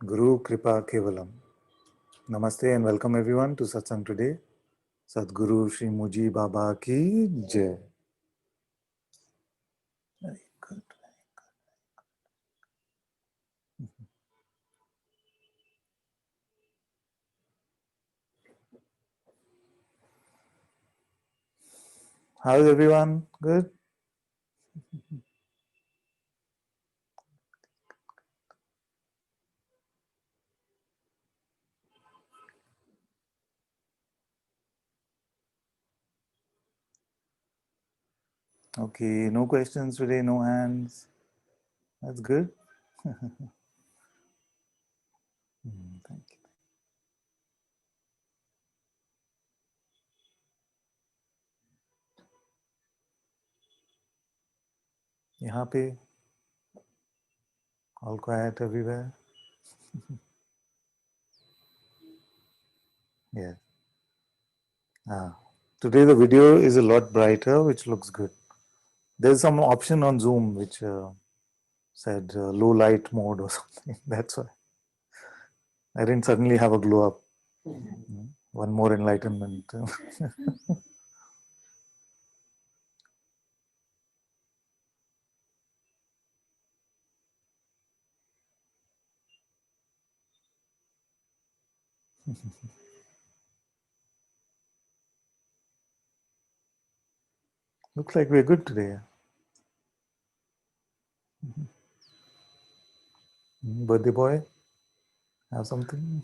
Guru Kripa Kevalam. Namaste and welcome everyone to Satsang today. Sadguru Shri Muji Baba ki Jai. Very good. How is everyone? Good? Okay, no questions today, no hands. That's good. Thank you. यहाँ पे all quiet everywhere. Yes. Today the video is a lot brighter, which looks good. There's some option on Zoom which said low light mode or something. That's why I didn't suddenly have a glow up. One more enlightenment. Looks like we're good today. Birthday boy, have something?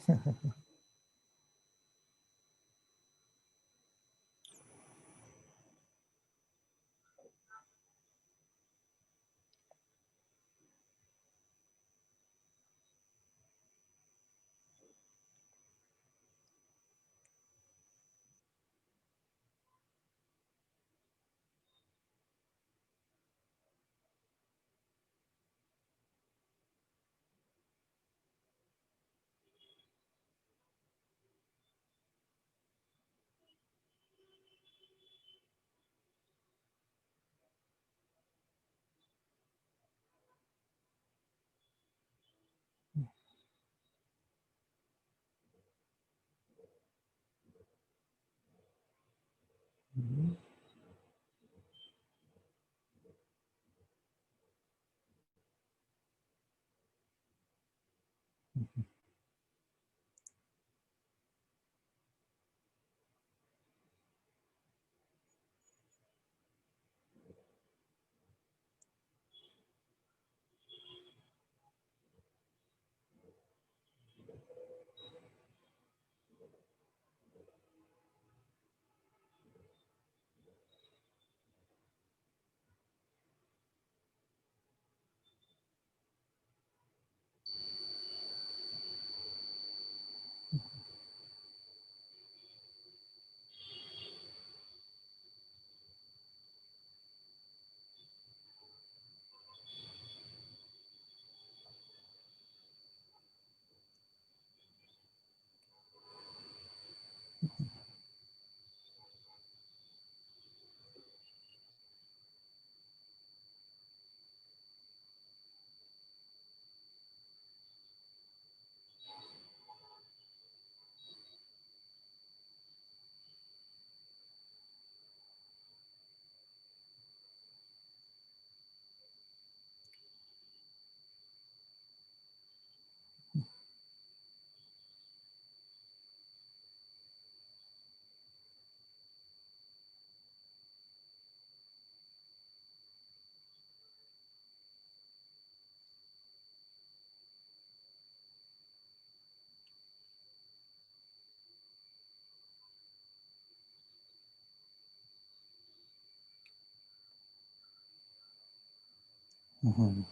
Mhm.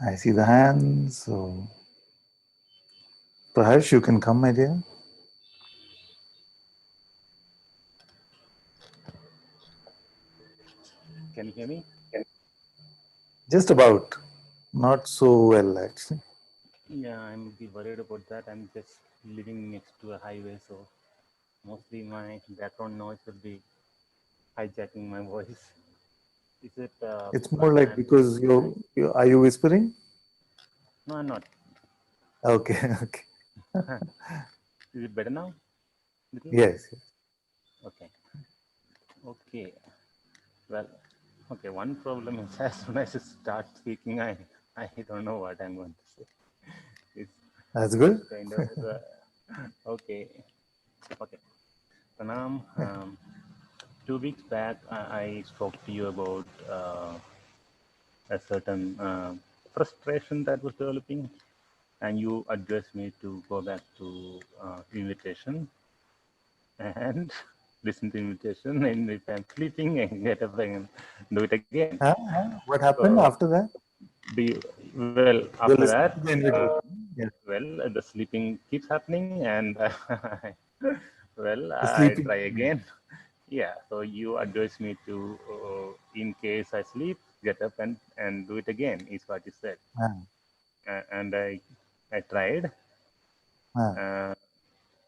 I see the hands. So perhaps you can come, my dear. Can you hear me? Just about. Not so well, actually. Yeah, I'm be worried about that. I'm just living next to a highway, so mostly my background noise will be hijacking my voice. Is it It's more fine? like I'm just. because you are you whispering? No, I'm not. Okay, okay. Is it better now? Little? Yes, yes. Okay. Okay. Well, okay. One problem is as soon as I start speaking, I don't know what I'm going to say. It's That's it's good. kind of okay. Okay. Pranam. 2 weeks back, I spoke to you about a certain frustration that was developing, and you advised me to go back to invitation and listen to invitation. And if I'm sleeping, I get up and do it again. Huh? Huh? What happened So, after that? do you, well, after You're that, listening to the invitation. Yes. the sleeping keeps happening, and well, The I sleeping. try again. Yeah, so you advise me to, in case I sleep, get up and do it again, is what you said. Ah, And I tried, ah. uh,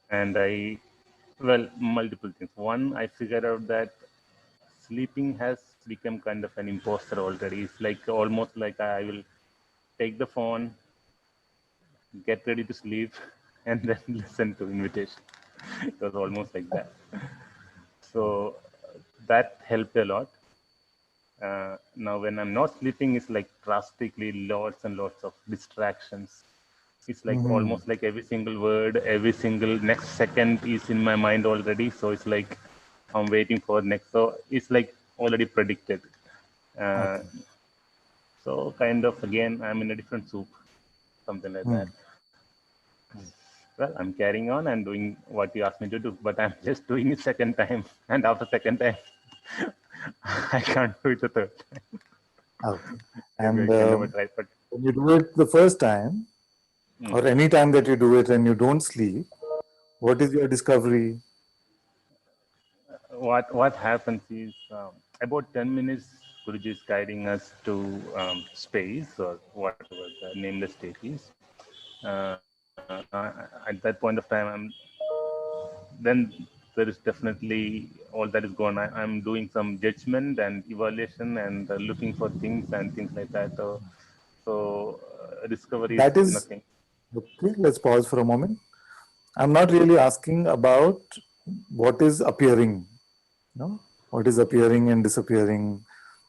and well, multiple things. One, I figured out that sleeping has become kind of an imposter already. It's like almost like I will take the phone, get ready to sleep, and then listen to invitation. It was almost like that. So that helped a lot. Now when I'm not sleeping, it's like drastically lots and lots of distractions. It's like Mm-hmm. almost like every single word, every single next second is in my mind already. So it's like I'm waiting for next. So it's like already predicted. Uh, Okay. so kind of again, I'm in a different soup, something like Hmm. that. Well, I'm carrying on and doing what you asked me to do, but I'm just doing it second time, and after second time, I can't do it the third time. Okay. Maybe And I can never try, but when you do it the first time, mm, or any time that you do it and you don't sleep, what is your discovery? what happens is about 10 minutes, Guruji is guiding us to space or whatever the nameless state is. At that point of time, then there is definitely all that is gone. I'm doing some judgment and evaluation and looking for things and things like that. So discovery is That is nothing. okay. Let's pause for a moment. I'm not really asking about what is appearing, no? What is appearing and disappearing.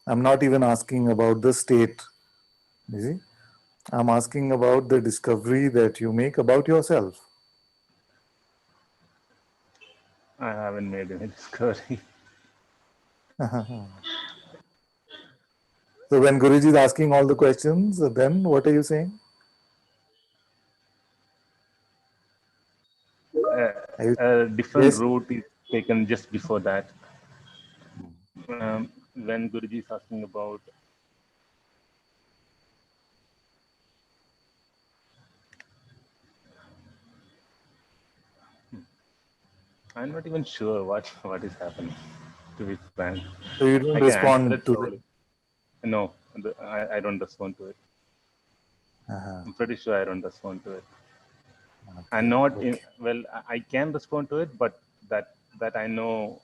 I'm not even asking about the state. You see? I'm asking about the discovery that you make about yourself. I haven't made any discovery. So when Guruji is asking all the questions, then what are you saying? uh, Are you a different yes? route is taken just before that. When Guruji is asking about, I'm not even sure what is happening. To be frank, So you I don't can answer it respond to slowly. them. No, I don't respond to it. Uh-huh. I'm pretty sure I don't respond to it. I'm Okay, not in. okay. Well, I can respond to it, but that I know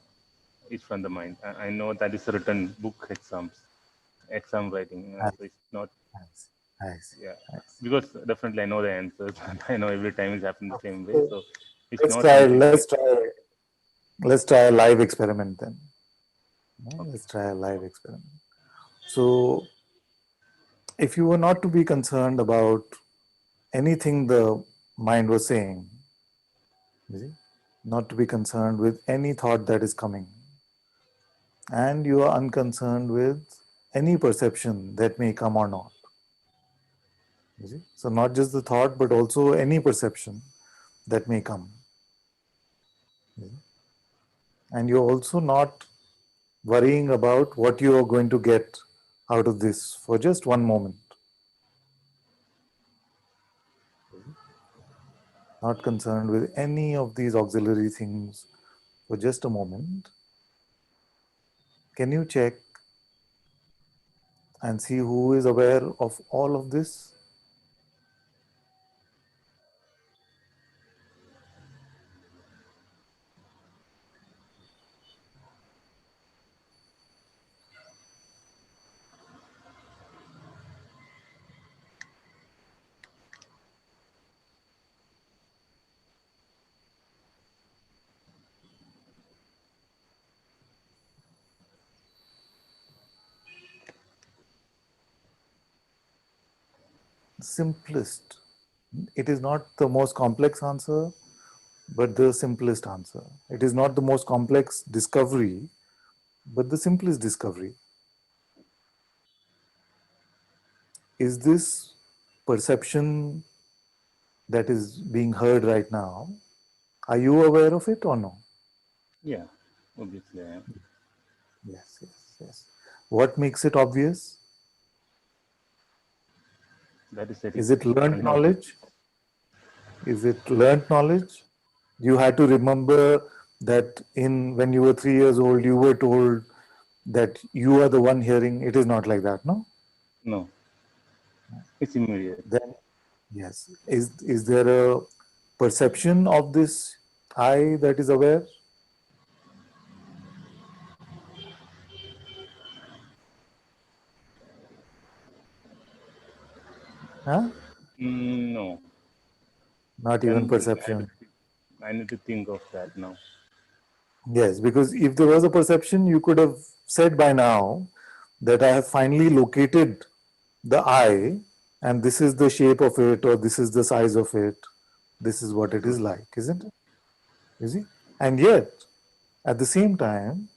is from the mind. I know that is written book exams, exam writing. I, So it's not. I see. I see. Yeah, I see. because definitely I know the answers, and I know every time it's happened the Okay. same way. So So it's let's not try. something Let's like try. Let's try a live experiment then. No, okay. let's try a live experiment. So if you were not to be concerned about anything the mind was saying, you see, not to be concerned with any thought that is coming, and you are unconcerned with any perception that may come or not. You see? So not just the thought, but also any perception that may come. You see? And you're also not worrying about what you are going to get out of this for just one moment. Not concerned with any of these auxiliary things for just a moment. Can you check and see who is aware of all of this? simplest. It is not the most complex answer, but the simplest answer. It is not the most complex discovery, but the simplest discovery. Is this perception that is being heard right now, are you aware of it or no? Yeah, obviously I am. Yes, yes, yes. What makes it obvious? That is very Is it learned unobvious. knowledge? Is it learned knowledge? You had to remember that in when you were 3 years old, you were told that you are the one hearing. It is not like that, no? No, it's immediate. Then yes. Is there a perception of this I that is aware? Huh? No, Not even then perception. I need to think of that now. Yes, because if there was a perception, you could have said by now that I have finally located the eye and this is the shape of it or this is the size of it. This is what it True. is like, isn't it? You see? And yet, at the same time,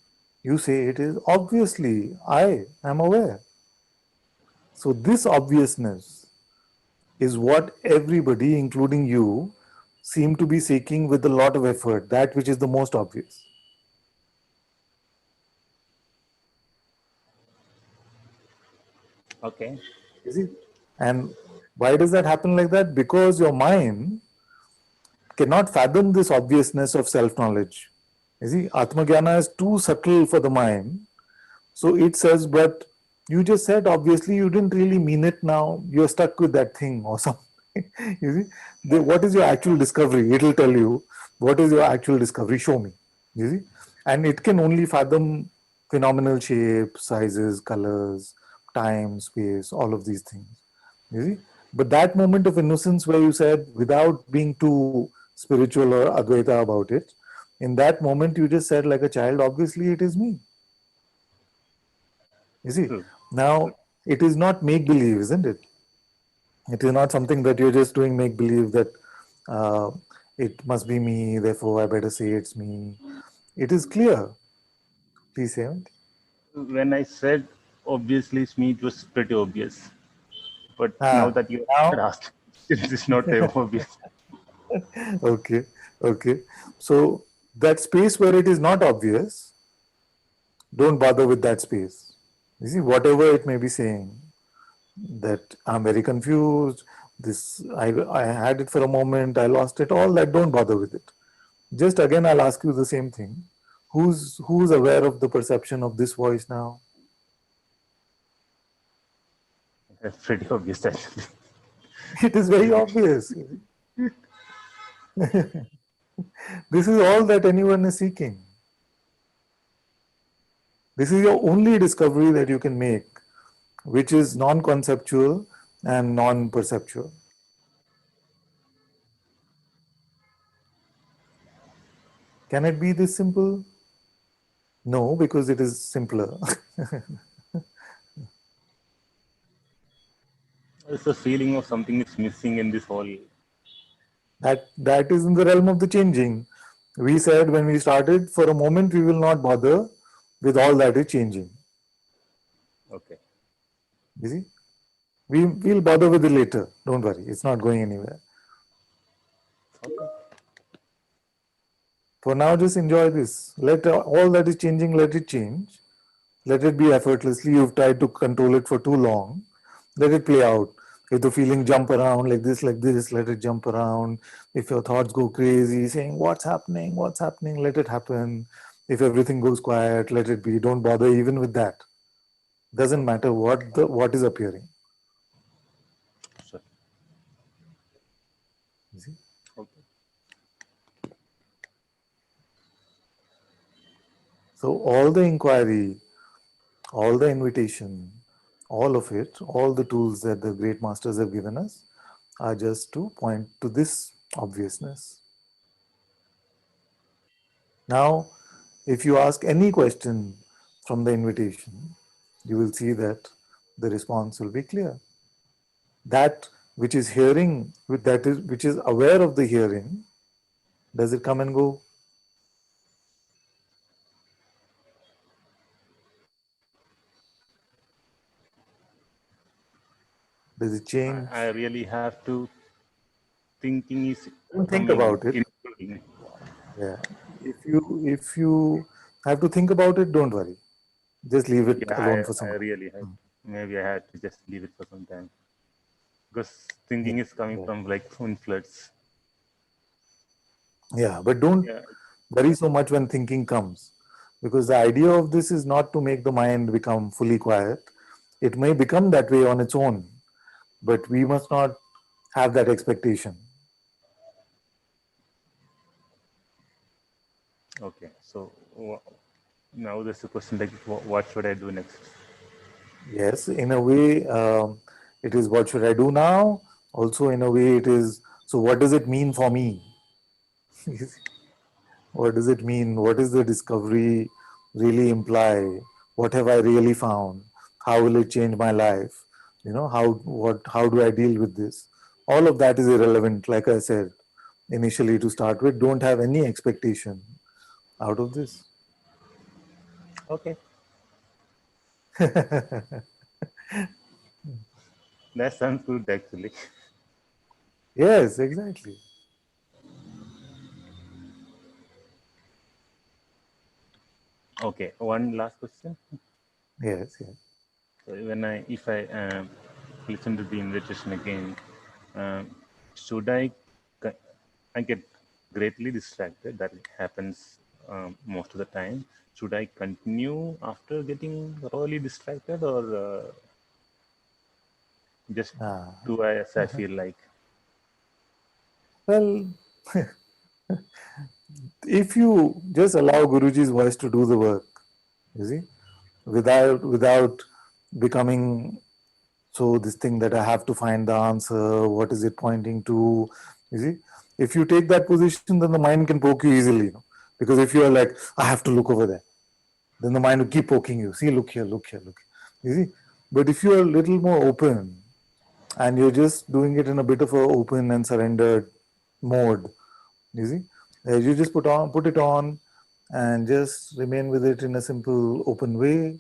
you say it is obviously I am aware. So, this obviousness is what everybody, including you, seem to be seeking with a lot of effort, that which is the most obvious. Okay. You see? And why does that happen like that? Because your mind cannot fathom this obviousness of self knowledge. You see, Atmagyana is too subtle for the mind. So it says, but you just said, obviously, you didn't really mean it now. You're stuck with that thing or something. You see, what is your actual discovery? It will tell you, what is your actual discovery? Show me. You see, and it can only fathom phenomenal shapes, sizes, colors, time, space, all of these things. You see, but that moment of innocence where you said, without being too spiritual or Advaita about it, in that moment you just said like a child, obviously it is me. You see, True. now it is not make believe, isn't it? It is not something that you're just doing make believe that uh, it must be me, therefore I better say it's me. It is clear. Please say it. When I said obviously it's me, it was pretty obvious. But now Ah, that you now, asked, it is not obvious. okay, okay. So that space where it is not obvious, don't bother with that space. You see, whatever it may be saying, that I'm very confused, this I had it for a moment, I lost it, all that, don't bother with it. Just again, I'll ask you the same thing. Who's aware of the perception of this voice now? It's pretty obvious actually. It is very obvious. This is all that anyone is seeking. This is your only discovery that you can make, which is non-conceptual and non-perceptual. Can it be this simple? No, because it is simpler. It's a feeling of something is missing in this whole. That is in the realm of the changing. We said when we started, for a moment we will not bother with all that is changing. Okay. You see, we'll bother with it later. Don't worry, it's not going anywhere. Okay. For now, just enjoy this. Let all that is changing, let it change. Let it be effortlessly. You've tried to control it for too long. Let it play out. If the feeling jump around like this, let it jump around. If your thoughts go crazy, saying what's happening, let it happen. If everything goes quiet, let it be. Don't bother even with that. Doesn't Okay. matter what is appearing. Sure. You see? Okay. So all the inquiry, all the invitation, all of it, all the tools that the great masters have given us are just to point to this obviousness. Now, if you ask any question from the invitation, you will see that the response will be clear. That which is hearing, with that is which is aware of the hearing, does it come and go? Does it I change? really have to thinking is Don't think coming, about it. including. Yeah. If you have to think about it, don't worry. Just leave it Yeah, alone for I some time. really had. Maybe I had to just leave it for some time because Yeah. thinking is coming Yeah. from like floods. Yeah. But don't Yeah. worry so much when thinking comes, because the idea of this is not to make the mind become fully quiet. It may become that way on its own, but we must not have that expectation. Okay. So now there's a question like, what should I do next? Yes, in a way, it is what should I do now? Also, in a way, it is so what does it mean for me? What does it mean? What does the discovery really imply? What have I really found? How will it change my life? How do I deal with this? All of that is irrelevant, like I said initially to start with. Don't have any expectation out of this. Okay. That sounds good actually. Yes, exactly. Okay. One last question. Yes, yes. So when if I listen to the invitation again, um, should I get greatly distracted. That happens most of the time. Should I continue after getting really distracted, or just Ah. do as I feel like? Well, if you just allow Guruji's voice to do the work, you see, without becoming so this thing that I have to find the answer, what is it pointing to? You see, if you take that position, then the mind can poke you easily, because if you are like, I have to look over there, then the mind will keep poking you. See, look here, look here, look here. You see, but if you are a little more open and you're just doing it in a bit of a open and surrendered mode, you see, you just put it on, and just remain with it in a simple, open way.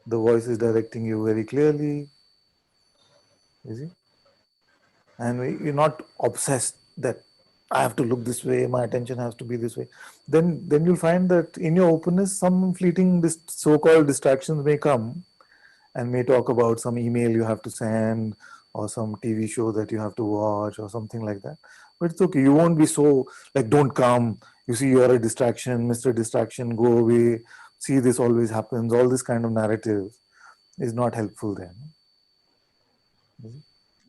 The voice is directing you very clearly. You see, and you're not obsessed that I have to look this way, my attention has to be this way. Then you'll find that in your openness, some fleeting so-called distractions may come and may talk about some email you have to send or some TV show that you have to watch or something like that. But it's okay. You won't be so like, don't come. You see, you're a distraction, Mr. Distraction, go away. See, this always happens. All this kind of narrative is not helpful then.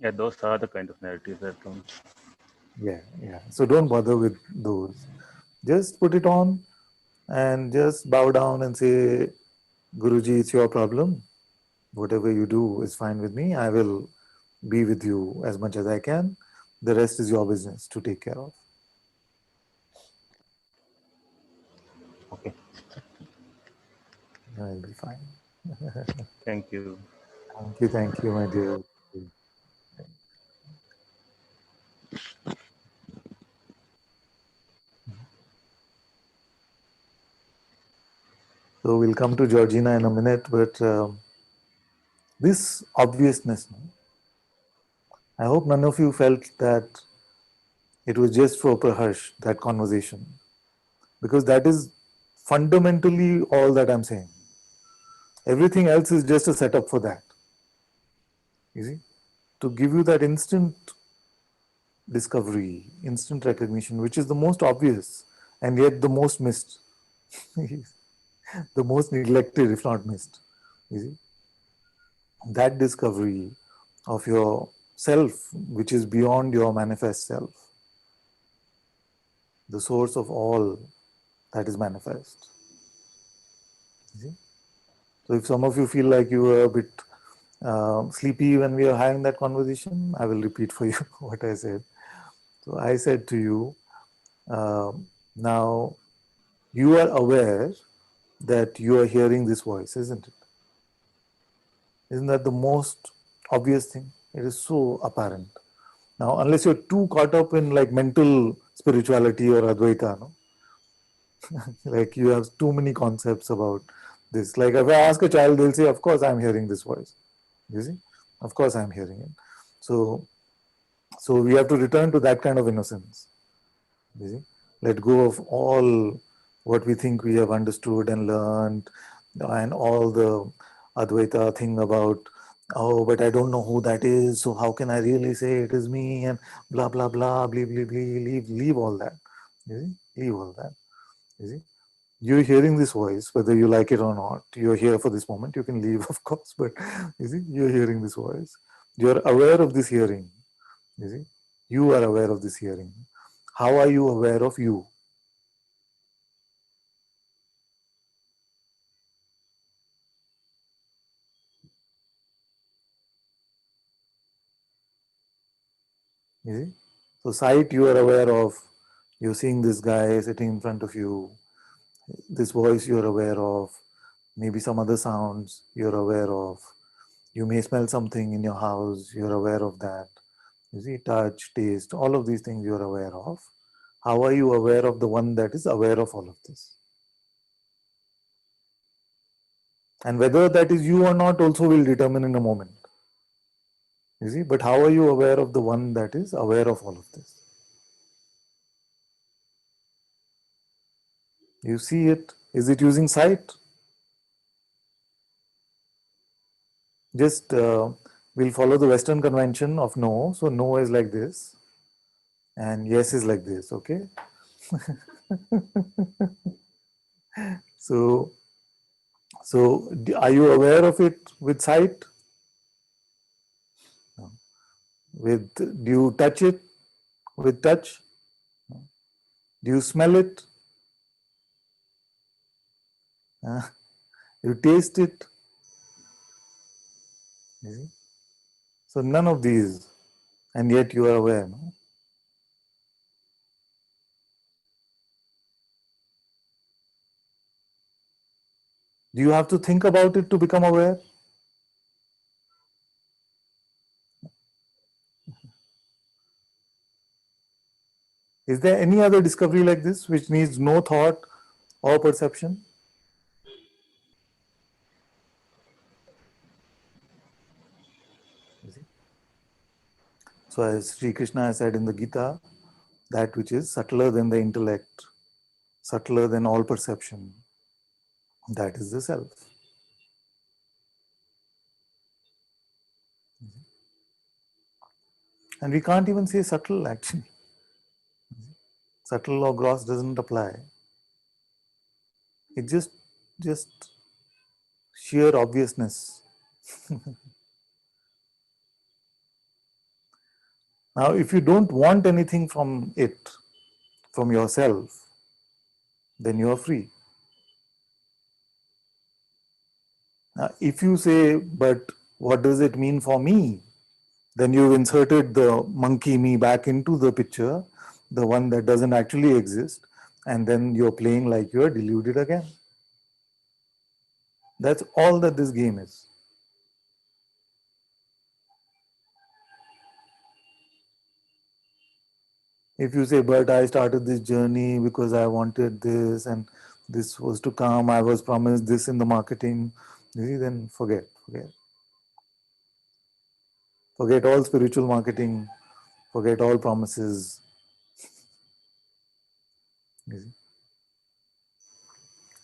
Yeah, those are the kind of narratives that don't. Yeah, yeah. So don't bother with those. Just put it on and just bow down and say, Guruji, it's your problem. Whatever you do is fine with me. I will be with you as much as I can. The rest is your business to take care of. Okay. I'll be fine. Thank you. Thank you, my dear. So we'll come to Georgina in a minute, but this obviousness, no? I hope none of you felt that it was just for Praharsh, that conversation, because that is fundamentally all that I'm saying. Everything else is just a setup for that. You see, to give you that instant discovery, instant recognition, which is the most obvious and yet the most missed, the most neglected, if not missed. You see, that discovery of your self, which is beyond your manifest self, the source of all that is manifest. You see? So, if some of you feel like you were a bit sleepy when we were having that conversation, I will repeat for you what I said. So, I said to you, now you are aware that you are hearing this voice, isn't it? Isn't that the most obvious thing? It is so apparent. Now, unless you're too caught up in like mental spirituality or Advaita, no? Like you have too many concepts about this. Like if I ask a child, they'll say, "Of course, I'm hearing this voice." You see, of course, I'm hearing it. So, so we have to return to that kind of innocence. You see, let go of all what we think we have understood and learned, and all the Advaita thing about, oh, but I don't know who that is, so how can I really say it is me, and blah blah blah, blah blah blah, leave all that. You see, leave all that. You see, you're hearing this voice, whether you like it or not. You're here for this moment. You can leave, of course, but you see, you're hearing this voice. You're aware of this hearing. You see, you are aware of this hearing. How are you aware of you? You see, so sight you are aware of. You're seeing this guy sitting in front of you. This voice you're aware of. Maybe some other sounds you're aware of. You may smell something in your house. You're aware of that. You see, touch, taste, all of these things you're aware of. How are you aware of the one that is aware of all of this? And whether that is you or not also will determine in a moment. You see, but how are you aware of the one that is aware of all of this? You see it. Is it using sight? Just we'll follow the Western convention of no. So no is like this, and yes is like this. Okay. So are you aware of it with sight? With do you touch it with touch? Do you smell it? Uh, you taste it? You see? So none of these, and yet you are aware. No? Do you have to think about it to become aware? Is there any other discovery like this which needs no thought or perception? You see? So as Sri Krishna has said in the Gita, that which is subtler than the intellect, subtler than all perception, that is the self. And we can't even say subtle actually. Subtle or gross doesn't apply. It's just sheer obviousness. Now, if you don't want anything from it, from yourself, then you are free. Now, if you say, but what does it mean for me? Then you've inserted the monkey me back into the picture, the one that doesn't actually exist, and then you're playing like you're deluded again. That's all that this game is. If you say, but I started this journey because I wanted this and this was to come, I was promised this in the marketing, you see, then forget all spiritual marketing, forget all promises. You see.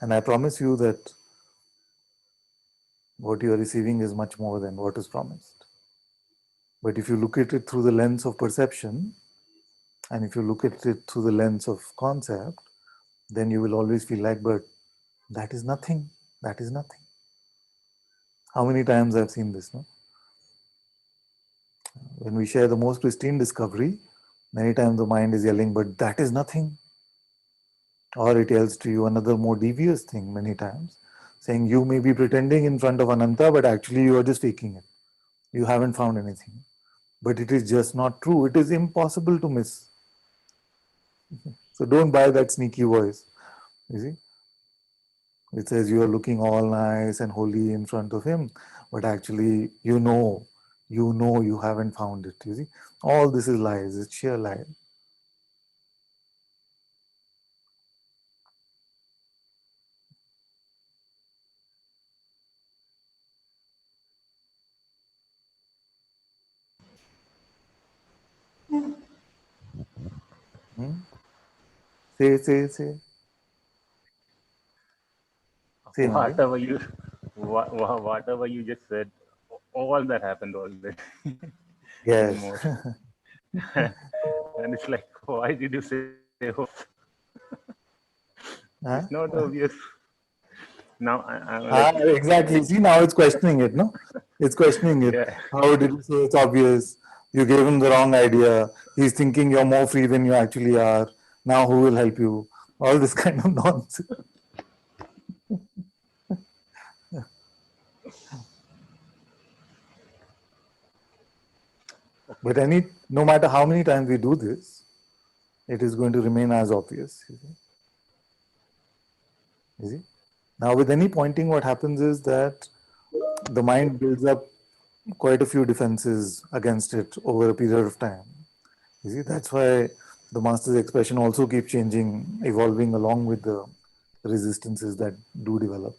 And I promise you that what you are receiving is much more than what is promised. But if you look at it through the lens of perception, and if you look at it through the lens of concept, then you will always feel like, but that is nothing. That is nothing. How many times I've seen this, no? When we share the most pristine discovery, many times the mind is yelling, but that is nothing. Or it yells to you another more devious thing many times, saying you may be pretending in front of Ananta, but actually you are just faking it. You haven't found anything. But it is just not true. It is impossible to miss. So don't buy that sneaky voice. You see, it says you are looking all nice and holy in front of him, but actually, you know You know you haven't found it. You see, all this is lies. It's sheer lie. Hmm? Say, say, my dear. Whatever you, whatever you just said, all that happened already in Yes. motion. And it's like, why did you say hope? It's Huh? not obvious. Now I'm like, Exactly. See, now it's questioning it, no? It's questioning it. yeah, How did you say it's obvious? You gave him the wrong idea. He's thinking you're more free than you actually are. Now who will help you? All this kind of nonsense. But no matter how many times we do this, it is going to remain as obvious. You see? Now, with any pointing, what happens is that the mind builds up quite a few defenses against it over a period of time. You see, that's why the master's expression also keeps changing, evolving along with the resistances that do develop.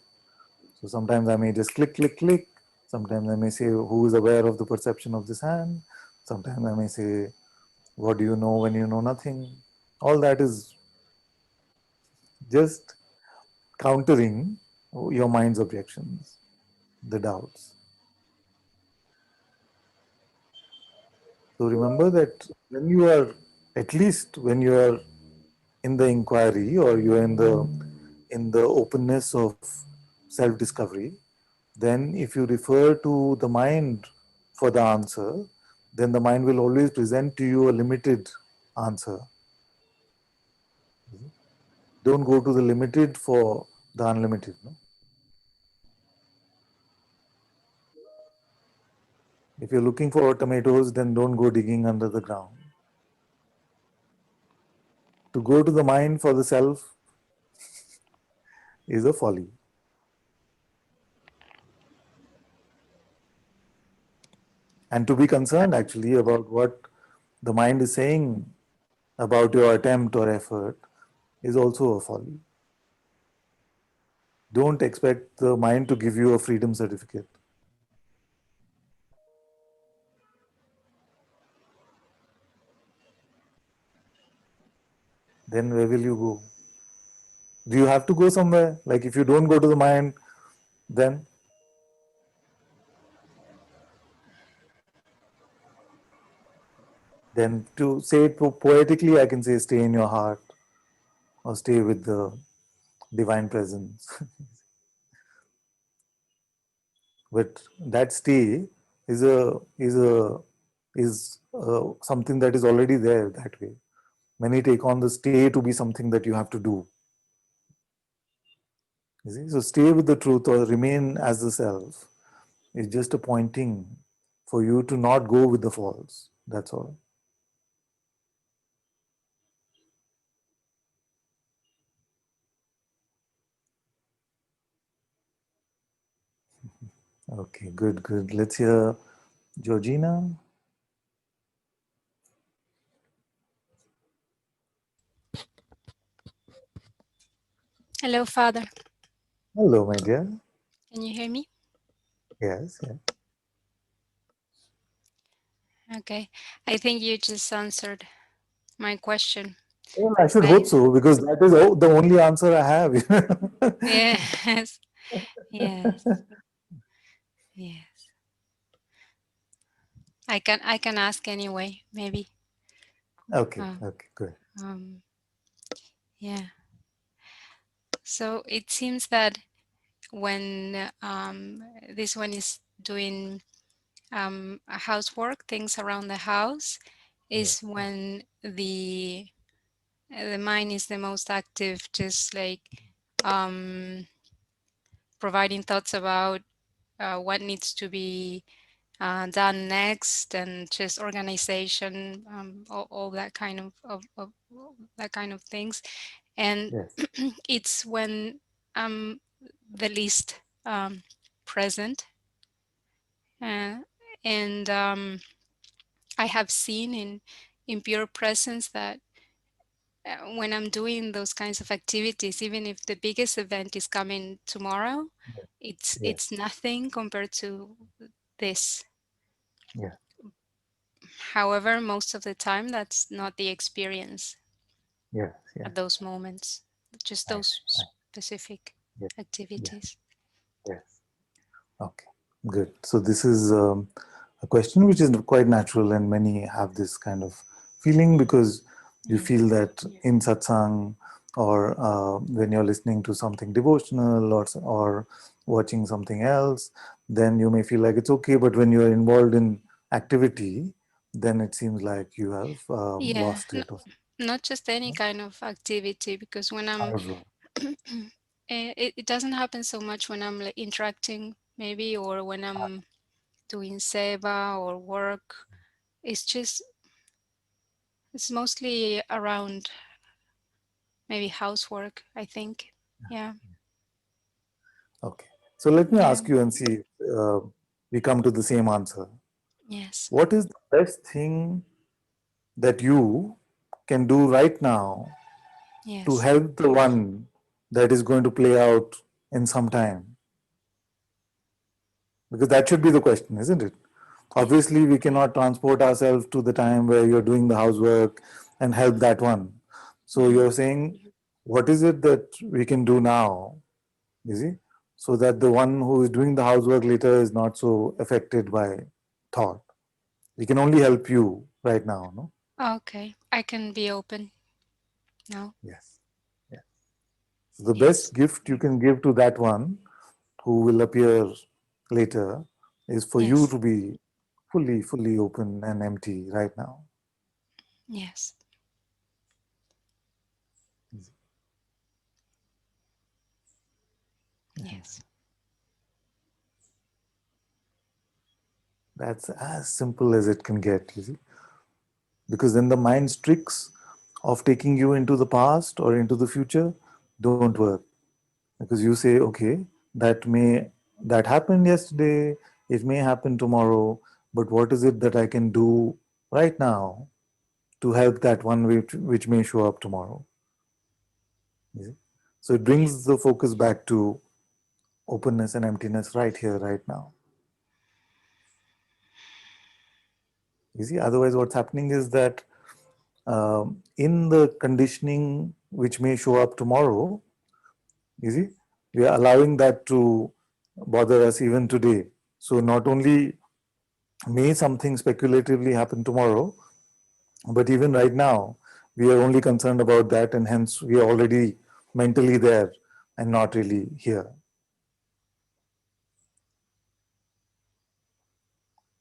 So sometimes I may just click, click, click. Sometimes I may say, who is aware of the perception of this hand? Sometimes I may say, what do you know when you know nothing? All that is just countering your mind's objections, the doubts. So remember that when you are, at least when you are in the inquiry or you are in the openness of self-discovery, then if you refer to the mind for the answer, then the mind will always present to you a limited answer. Don't go to the limited for the unlimited. No? If you're looking for tomatoes, then don't go digging under the ground. To go to the mind for the self is a folly. And to be concerned actually about what the mind is saying about your attempt or effort is also a folly. Don't expect the mind to give you a freedom certificate. Then where will you go? Do you have to go somewhere? Like if you don't go to the mind, then to say it poetically, I can say stay in your heart or stay with the divine presence. But that stay is something that is already there that way. Many take on the stay to be something that you have to do. You see? So stay with the truth or remain as the self is just a pointing for you to not go with the false. That's all. Okay, good, good. Let's hear Georgina. Hello, Father. Hello, my dear. Can you hear me? Yes, yeah. Okay. I think you just answered my question. Well, I should hope I so because that is the only answer I have. yes, yes, yes. I can ask anyway, maybe. Okay, Uh, okay, good. um, yeah. So it seems that when this one is doing housework, things around the house, is Yes, yes, when the mind is the most active, just like um, providing thoughts about what needs to be done next, and just organization, all that kind of that kind of things. And yes. it's when I'm the least present, uh, And I have seen in pure presence that when I'm doing those kinds of activities, even if the biggest event is coming tomorrow, Yes. it's nothing compared to this. Yeah. However, most of the time, that's not the experience Yes. Yes. at those moments, just I those see. specific Yes. Yes. activities. Yes. Okay. Good. So this is a question which is quite natural, and many have this kind of feeling because you Yeah. feel that in satsang or when you're listening to something devotional or watching something else, then you may feel like it's okay. But when you're involved in activity, then it seems like you have Yeah, lost it. Or not just any kind of activity, because when I'm, however, it doesn't happen so much when I'm like interacting maybe, or when I'm doing seva or work. It's just, it's mostly around maybe housework, I think. Yeah. okay. So let me Yeah. ask you and see if we come to the same answer. Yes. What is the best thing that you can do right now to Yes. help the one that is going to play out in some time? Because that should be the question, isn't it? Yeah. Obviously, we cannot transport ourselves to the time where you're doing the housework and help that one. So Mhm. you're saying, what is it that we can do now, you see, so that the one who is doing the housework later is not so affected by thought? We can only help you right now, no? Okay. I can be open now. Yes. Yes. So the Yes. best gift you can give to that one who will appear later is for you Yes. to be fully open and empty right now. Yes. Yes. That's as simple as it can get, you see. Because then the mind's tricks of taking you into the past or into the future don't work. Because you say, okay, that happened yesterday, it may happen tomorrow, but what is it that I can do right now to help that one which may show up tomorrow? You see? So it Yeah. brings the focus back to openness and emptiness right here, right now. You see, otherwise, what's happening is that in the conditioning which may show up tomorrow, you see, we are allowing that to bother us even today. So not only may something speculatively happen tomorrow, but even right now, we are only concerned about that, and hence we are already mentally there and not really here.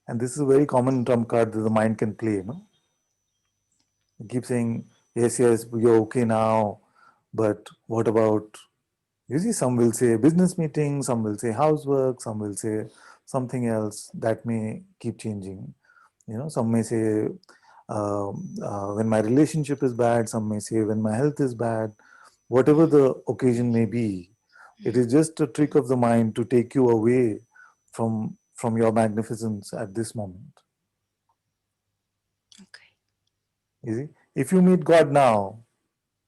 And this is a very common trump card that the mind can play. No, you keep saying, yes, yes, you're okay now, but what about, you see, some will say business meeting, some will say housework, some will say something else that may keep changing. You know, some may say when my relationship is bad, some may say when my health is bad. Whatever Mhm. the occasion may be, it Mhm. is just a trick of the mind to take you away from your magnificence at this moment. Okay. You see, if you meet God now,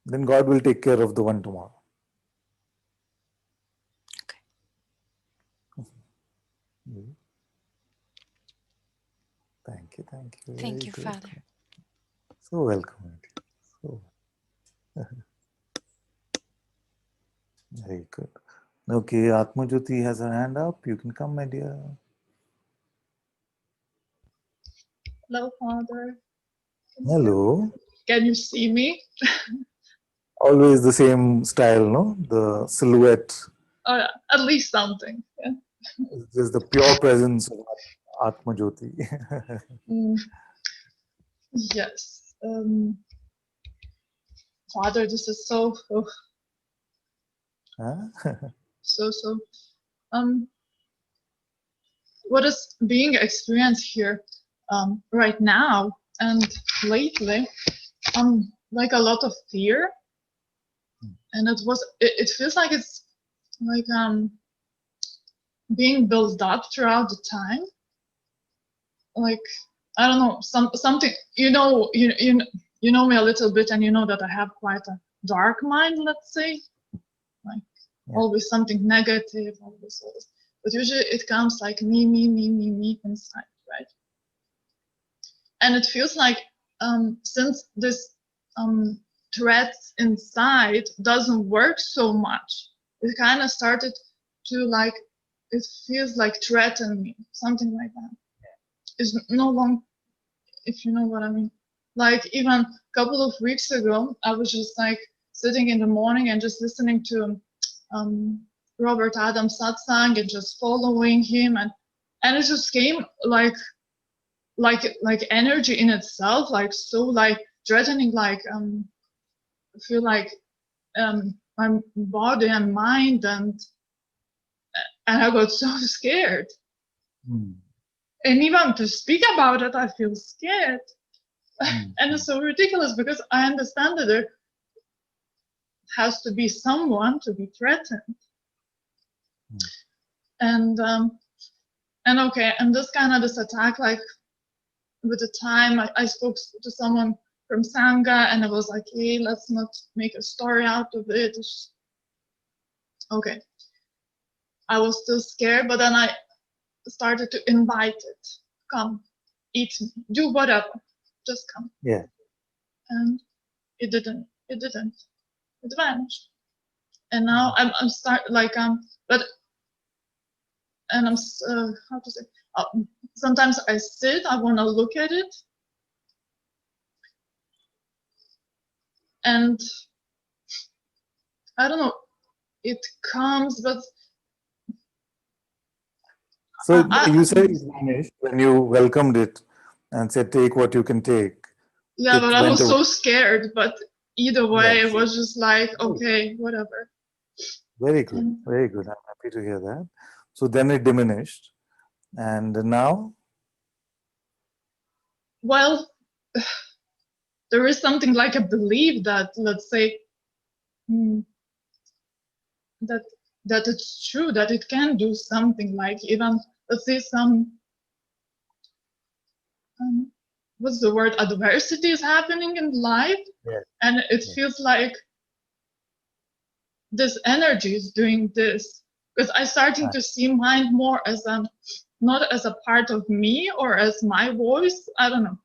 then God will take care of the one tomorrow. Okay. Mhm. Thank you, Thank very you, good. Father. So welcome. So very good. Okay, Atmajyoti has her hand up. You can come, my dear. Hello, Father. Hello. Can you see me? Always the same style, no? The silhouette. At least something. Yeah. It's just the pure presence of Atmajyoti. Mm, yes. Father, this is so, Huh? so. Um, what is being experienced here, right now and lately? Like a lot of fear, and it feels like it's like being built up throughout the time. like, I don't know, something, you know, you know me a little bit, and you know that I have quite a dark mind, let's say, like always something negative, always. But usually it comes like me inside, right? And it feels like since this threat inside doesn't work so much, it kind of started to like, it feels like threaten me, something like that. It's no longer, if you know what I mean. Like even a couple of weeks ago, I was just like sitting in the morning and just listening to Robert Adams' Satsang and just following him, and it just came like energy in itself, like so like threatening, like I feel like my body and mind, and I got so scared. And even to speak about it, I feel scared. And it's so ridiculous because I understand that there has to be someone to be threatened. And okay, and this kind of this attack, like with the time I spoke to someone from Sangha, and I was like, hey, let's not make a story out of it. Okay. I was still scared, but then I started to invite it. Come, eat me, do whatever, just come. Yeah. And it didn't. It vanished. And now I'm like but and I'm how to say, sometimes I sit, I want to look at it, and I don't know, it comes, but So you said it vanished when you welcomed it and said, take what you can take. yeah, but I went was away. so scared, but either way, Yes. it was just like, okay, whatever. Very good, very good. I'm happy to hear that. So then it diminished, and now? Well, there is something like a belief that, let's say, that it's true, that it can do something, like even, let's say, some what's the word, adversity is happening in life, and it feels like this energy is doing this, because I'm starting to see mind more as not as a part of me or as my voice, I don't know,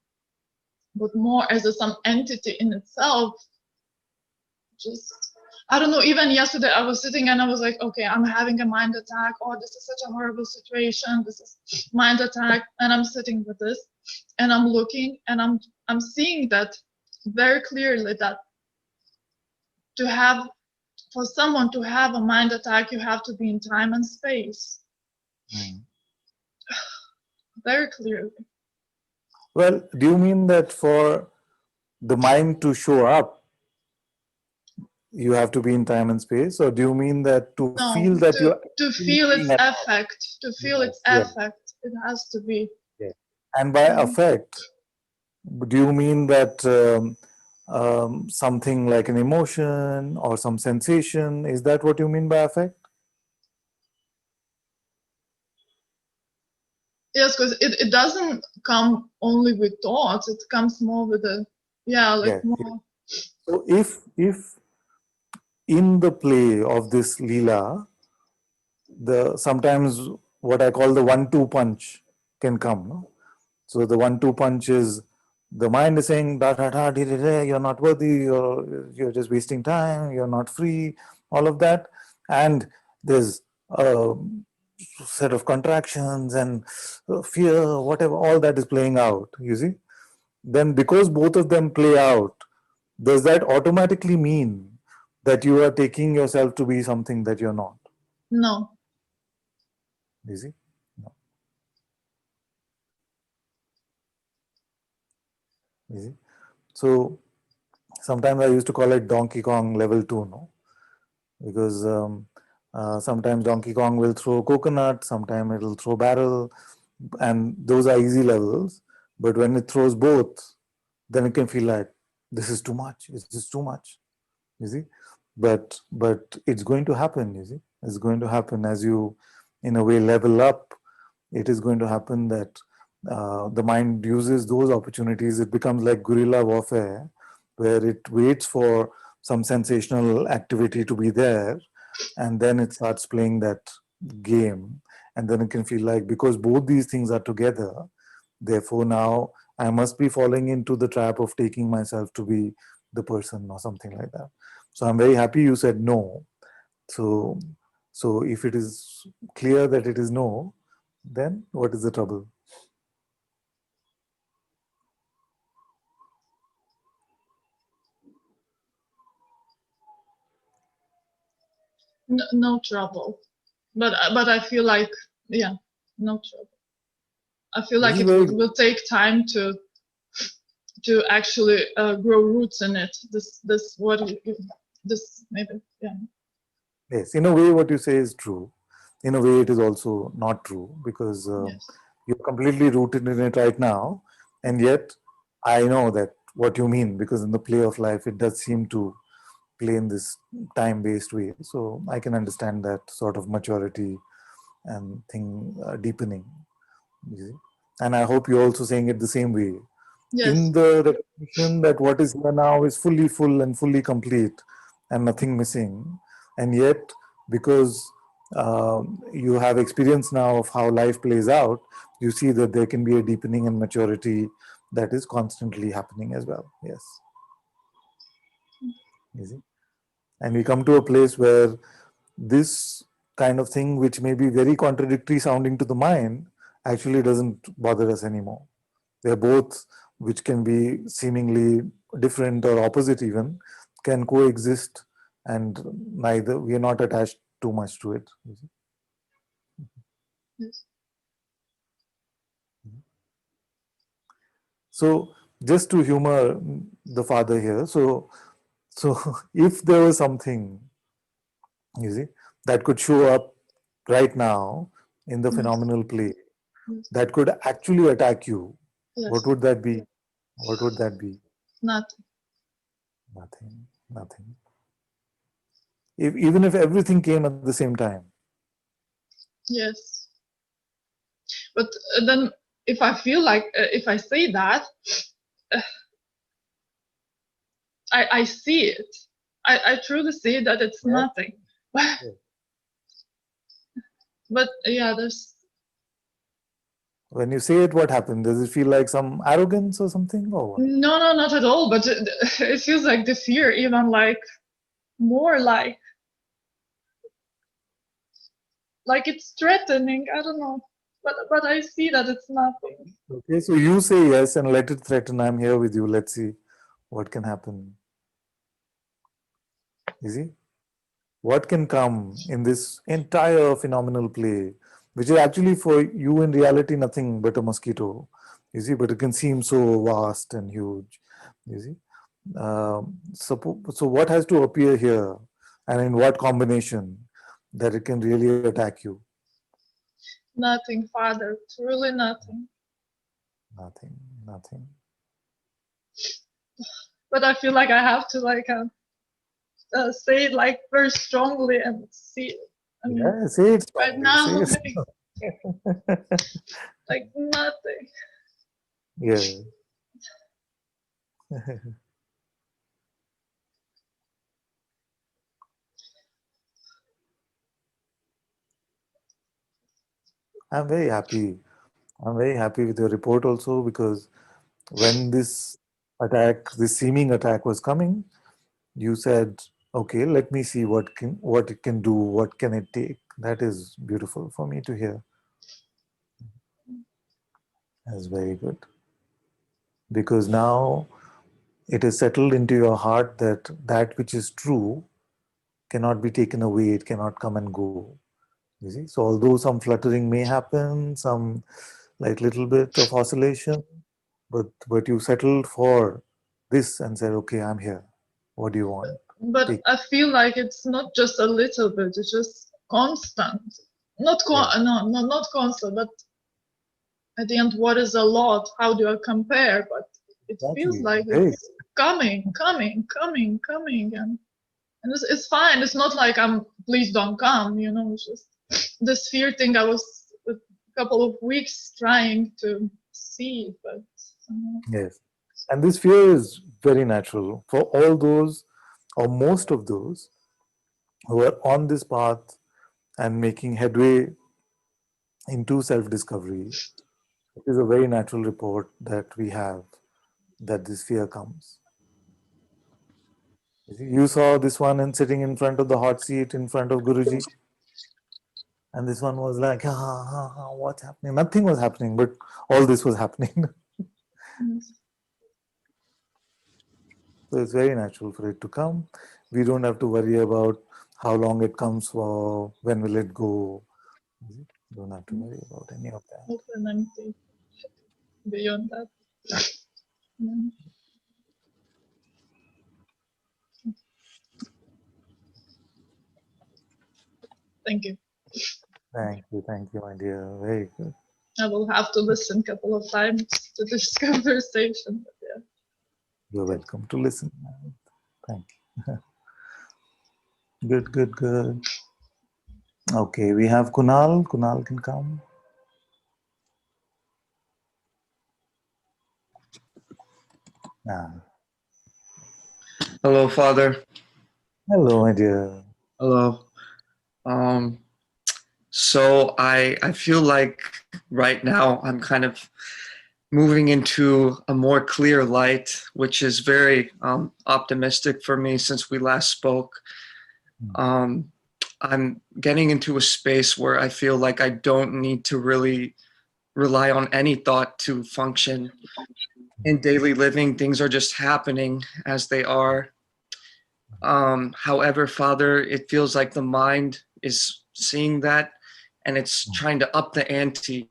but more as some entity in itself. Just, I don't know, even yesterday I was sitting and I was like, okay, I'm having a mind attack. Oh, this is such a horrible situation. This is mind attack. And I'm sitting with this and I'm looking and I'm seeing that very clearly, that to have, for someone to have a mind attack, you have to be in time and space. Very clearly. Well, do you mean that for the mind to show up, you have to be in time and space, or do you mean that to feel that you're to feel its effect, it has to be. And by affect, do you mean that something like an emotion or some sensation? Is that what you mean by affect? Yes, because it doesn't come only with thoughts. It comes more with a, more. So if in the play of this Leela, sometimes what I call the 1-2 punch can come. No? So the 1-2 punch is the mind is saying, da, da, da, da, da, da, you're not worthy, you're just wasting time, you're not free, all of that. And there's a set of contractions and fear, whatever, all that is playing out, you see. Then because both of them play out, does that automatically mean that you are taking yourself to be something that you're not? No. You see? No. You see? So sometimes I used to call it Donkey Kong level 2, no? Because sometimes Donkey Kong will throw coconut, sometimes it'll throw barrel, and those are easy levels. But when it throws both, then it can feel like this is too much. This is too much. You see, but it's going to happen. You see, it's going to happen as you, in a way, level up. It is going to happen that the mind uses those opportunities. It becomes like guerrilla warfare, where it waits for some sensational activity to be there, and then it starts playing that game. And then it can feel like, because both these things are together, therefore now I must be falling into the trap of taking myself to be the person or something like that. So I'm very happy you said no. So, so if it is clear that it is no, then what is the trouble? No, no trouble. But I feel like, yeah, no trouble. I feel This like is it very will take time to actually grow roots in it. This what this maybe, yeah. yes. In a way, what you say is true. In a way, it is also not true, because Yes. you're completely rooted in it right now, and yet I know that what you mean, because in the play of life, it does seem to play in this time-based way. So I can understand that sort of maturity and thing deepening. You see? And I hope you're also saying it the same way, in Yes. the recognition that what is here now is fully full and fully complete and nothing missing. And yet, because you have experience now of how life plays out, you see that there can be a deepening and maturity that is constantly happening as well. Yes. You see? And we come to a place where this kind of thing, which may be very contradictory sounding to the mind, actually doesn't bother us anymore. They're both, which can be seemingly different or opposite even, can coexist, and neither, we are not attached too much to it. Yes. So just to humor the father here, so if there was something, you see, that could show up right now in the Yes. phenomenal play Yes. that could actually attack you, what Yes. would that be? What would that be? Nothing. Nothing. Nothing. Even if everything came at the same time. Yes. But then if I feel like if I say that, uh, I see it. I truly see that it's Yeah. nothing. But yeah, there's When you say it, what happens? Does it feel like some arrogance or something, or what? no, not at all. But it feels like the fear, even like more like it's threatening. I don't know, but I see that it's nothing. Okay, so you say yes and let it threaten. I'm here with you. Let's see what can happen. You see? What can come in this entire phenomenal play, which is actually for you in reality nothing but a mosquito. You see, but it can seem so vast and huge. You see? So what has to appear here, and in what combination, that it can really attack you? Nothing, Father. Truly nothing. Nothing, nothing. But I feel like I have to like say it like very strongly and see it. I mean, Yeah, say it right strongly. now, Say it. like nothing. Yeah. I'm very happy. I'm very happy with your report also, because when this attack, this seeming attack was coming, you said, okay, let me see what it can do, what can it take. That is beautiful for me to hear. That's very good. Because now it is settled into your heart that that which is true cannot be taken away, it cannot come and go. You see? So although some fluttering may happen, some like little bit of oscillation, but you settled for this and said, okay, I'm here. What do you want? But Take. I feel like it's not just a little bit. It's just constant. Yeah, Not constant. But at the end, what is a lot? How do I compare? But it feels exactly. like Great. it's coming, and it's fine. It's not like I'm. Please don't come. You know, it's just this fear thing. I was a couple of weeks trying to see, but Yes. And this fear is very natural for all those, or most of those, who are on this path and making headway into self discovery. It is a very natural report that we have that this fear comes. You saw this one and sitting in front of the hot seat in front of Guruji, and this one was like, what's happening? Nothing was happening, but all this was happening. yes. So it's very natural for it to come. We don't have to worry about how long it comes for, when will it go. Don't have to worry about any of that. Open empty beyond that. Yeah. Thank you. Thank you, my dear. Very good. I will have to listen a couple of times to this conversation. But yeah. You're welcome to listen. Thank you. Good, good, good. Okay, we have Kunal. Kunal can come. Ah. Hello, Father. Hello, my dear. Hello. Um, so I feel like right now I'm kind of moving into a more clear light, which is very optimistic for me since we last spoke. Um, I'm getting into a space where I feel like I don't need to really rely on any thought to function in daily living. Things are just happening as they are. However, Father, it feels like the mind is seeing that and it's trying to up the ante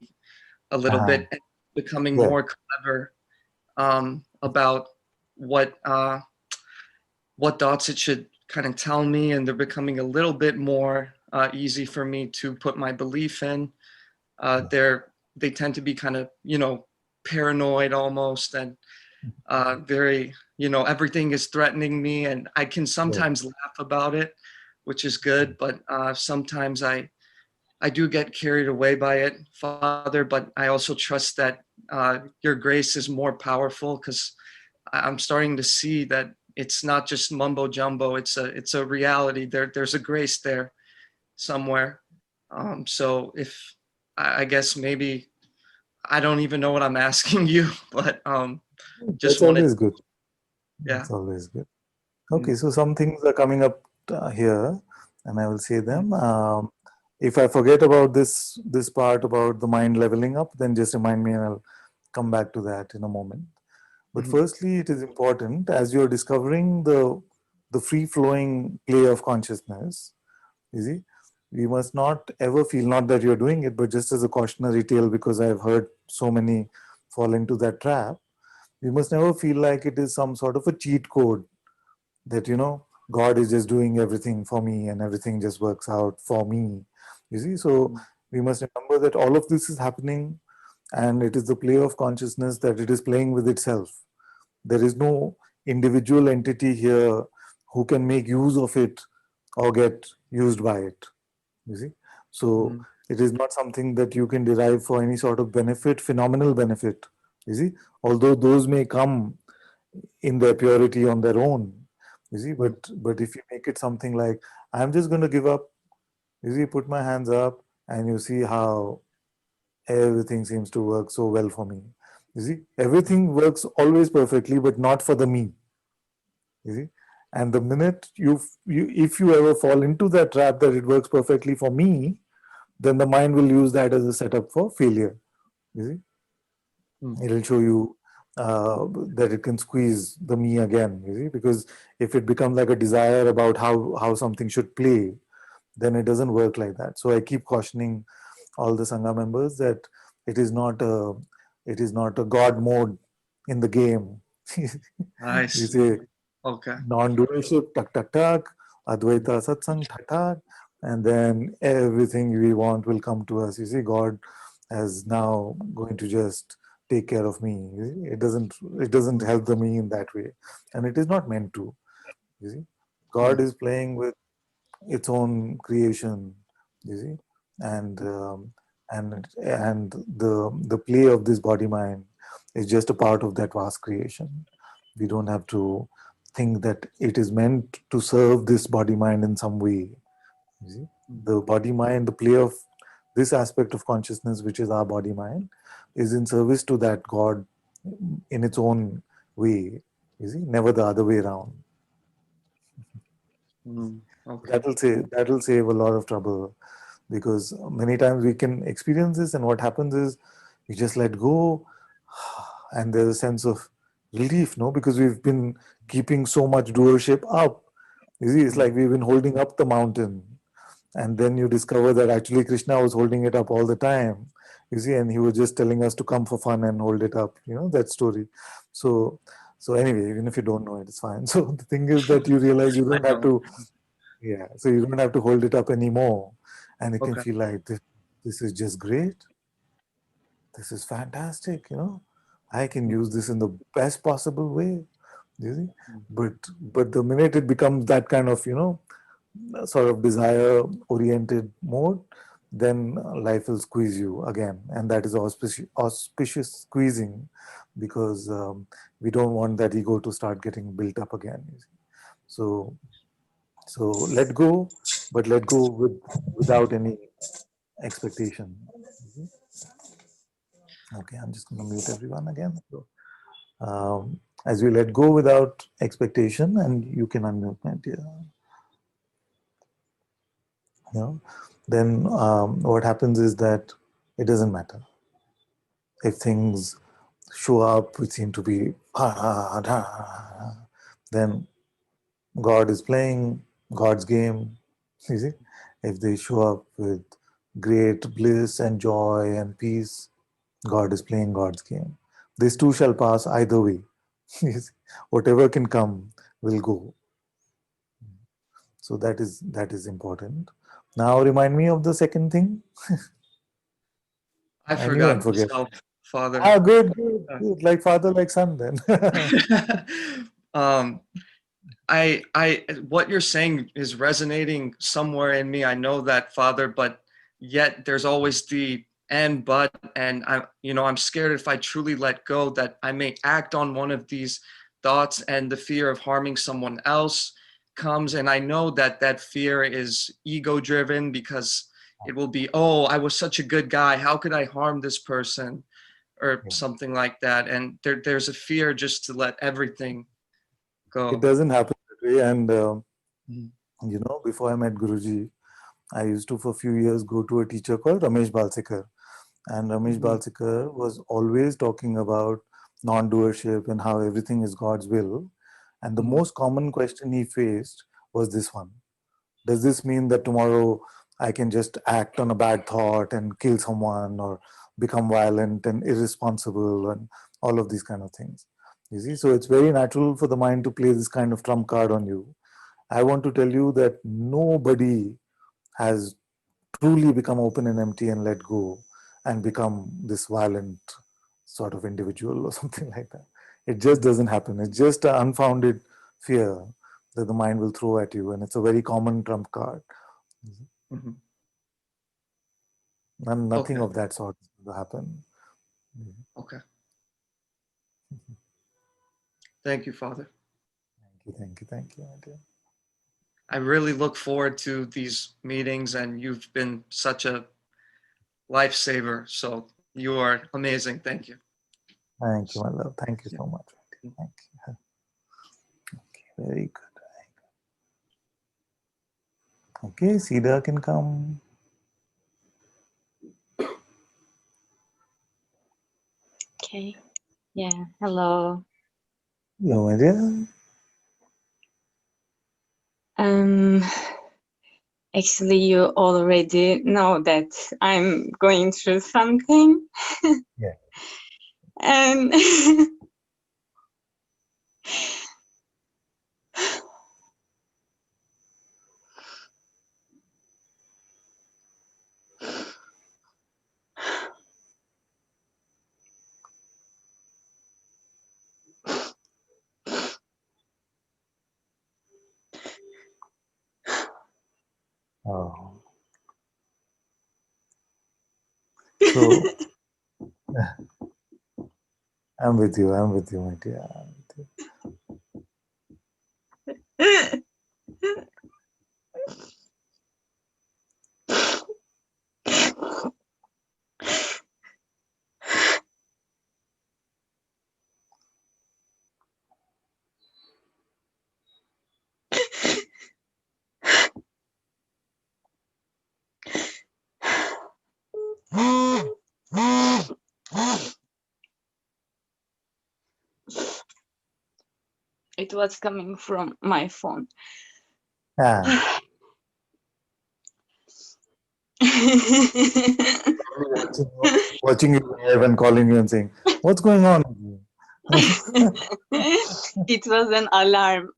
a little Uh-huh. bit and becoming Yeah. more clever about what what thoughts it should kind of tell me, and they're becoming a little bit more easy for me to put my belief in. They tend to be kind of paranoid almost, and very everything is threatening me, and I can Yeah. sometimes laugh about it, which is good, but sometimes I do get carried away by it, Father. But I also trust that your grace is more powerful, because I'm starting to see that it's not just mumbo jumbo. It's a reality. There's a grace there somewhere. So if I guess maybe I don't even know what I'm asking you, but just That's wanted, always good. yeah. That's always good. Mm, Okay, so some things are coming up here, and I will say mm, them. If I forget about this part about the mind leveling up, then just remind me, and I'll come back to that in a moment. But mhm, firstly, it is important as you're discovering the free flowing play of consciousness. You see, we must not ever feel, not that you're doing it, but just as a cautionary tale, because I've heard so many fall into that trap. We must never feel like it is some sort of a cheat code that God is just doing everything for me and everything just works out for me. You see, so mm, we must remember that all of this is happening, and it is the play of consciousness that it is playing with itself. There is no individual entity here who can make use of it or get used by it. You see, so mm, it is not something that you can derive for any sort of benefit, phenomenal benefit. You see, although those may come in their purity on their own. You see, mm, but if you make it something like, I'm just going to give up, you see, put my hands up, and you see how everything seems to work so well for me. You see, everything works always perfectly, but not for the me. You see, and the minute you if you ever fall into that trap that it works perfectly for me, then the mind will use that as a setup for failure. You see, mm, it'll show you that it can squeeze the me again. You see, because if it becomes like a desire about how something should play, then it doesn't work like that. So I keep cautioning all the sangha members that it is not a it is not a god mode in the game. You nice. say Okay. non-dualship, tak tak tak, Advaita Satsang, tak tak, and then everything we want will come to us. You see, God is now going to just take care of me. You see? It doesn't Mm, help the me in that way, and it is not meant to. You see, God mm, is playing with its own creation. You see, and and the play of this body mind. It's just a part of that vast creation. We don't have to think that it is meant to serve this body mind in some way. You see? The body mind, the play of this aspect of consciousness, which is our body mind, is in service to that God in its own way. You see, never the other way around. Okay. That'll save a lot of trouble, because many times we can experience this, and what happens is we just let go, and there's a sense of relief, no, because we've been keeping so much doership up. You see, it's like we've been holding up the mountain, and then you discover that actually Krishna was holding it up all the time. You see, and he was just telling us to come for fun and hold it up. You know that story. So, so anyway, even if you don't know it, it's fine. So the thing is that you realize you I don't have know. to, yeah. So you don't have to hold it up anymore, and you can Okay. feel like this is just great. This is fantastic. I can use this in the best possible way. You see, but the minute it becomes that kind of sort of desire oriented mode, then life will squeeze you again, and that is auspicious squeezing, because we don't want that ego to start getting built up again. You see. So let go, but let go without any expectation. Okay, I'm just going to mute everyone again. So, as we let go without expectation, and you can unmute my dear. Then what happens is that it doesn't matter if things show up which seem to be then God is playing God's game. You see, if they show up with great bliss and joy and peace, God is playing God's game. This too shall pass either way. Whatever can come will go. So that is important. Now remind me of the second thing. I I knew forgot I'd forget. myself, Father. Good. Like father, like son then. um, I what you're saying is resonating somewhere in me. I know that, Father, but yet there's always the and but, and I'm scared if I truly let go that I may act on one of these thoughts and the fear of harming someone else comes, and I know that that fear is ego driven because it will be, oh, I was such a good guy, how could I harm this person, or something like that, and there's a fear just to let everything It go. doesn't happen that way. And before I met Guruji, I used to for a few years go to a teacher called Ramesh Balsekar. And Ramesh Balsekar was always talking about non-doership and how everything is God's will. And the most common question he faced was this one: does this mean that tomorrow I can just act on a bad thought and kill someone, or become violent and irresponsible, and all of these kind of things? You see, so it's very natural for the mind to play this kind of trump card on you. I want to tell you that nobody has truly become open and empty and let go and become this violent sort of individual or something like that. It just doesn't happen. It's just an unfounded fear that the mind will throw at you, and it's a very common trump card. And nothing Okay. of that sort will happen. Okay. Thank you, Father. Thank you, my dear. I really look forward to these meetings, and you've been such a lifesaver. So you are amazing. Thank you. Thank you, my love. Thank you so much. Thank you. Okay, very good. Okay, Cedar can come. Okay. Yeah. Hello. Hello, my dear. Um. Actually, you already know that I'm going through something, Yeah. and Oh. So I'm with you. I'm with you, my dear. I'm with you. It was coming from my phone. Ah, watching you live and calling you and saying, "What's going on with you?" It was an alarm.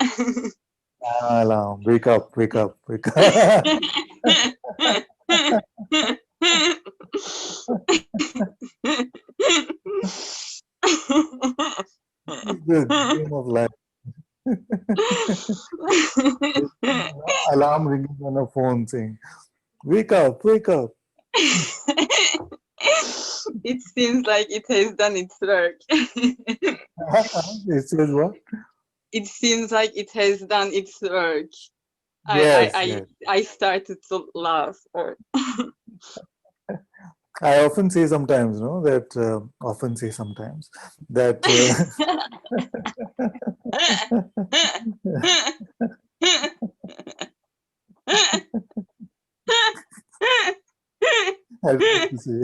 Alarm! Wake up! Wake up! Wake up! This is the game of life. Alarm ringing on a phone saying, "Wake up! Wake up!" It seems like it has done its work. It says what? It seems like it has done its work. Yes, yes. I started to laugh. I often say sometimes, no, that often say sometimes that I don't know what to say.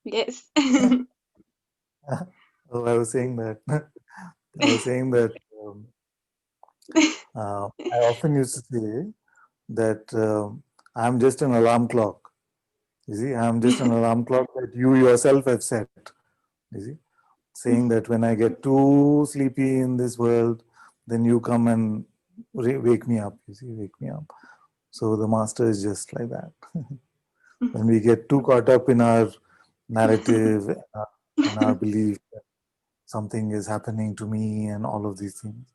Yes. Oh, I was saying that. I was saying that I often used to say that I'm just an alarm clock. You see, I'm just an alarm clock that you yourself have set. You see, saying that when I get too sleepy in this world, then you come and wake me up. You see, wake me up. So the master is just like that. When we get too caught up in our narrative and our belief that something is happening to me and all of these things,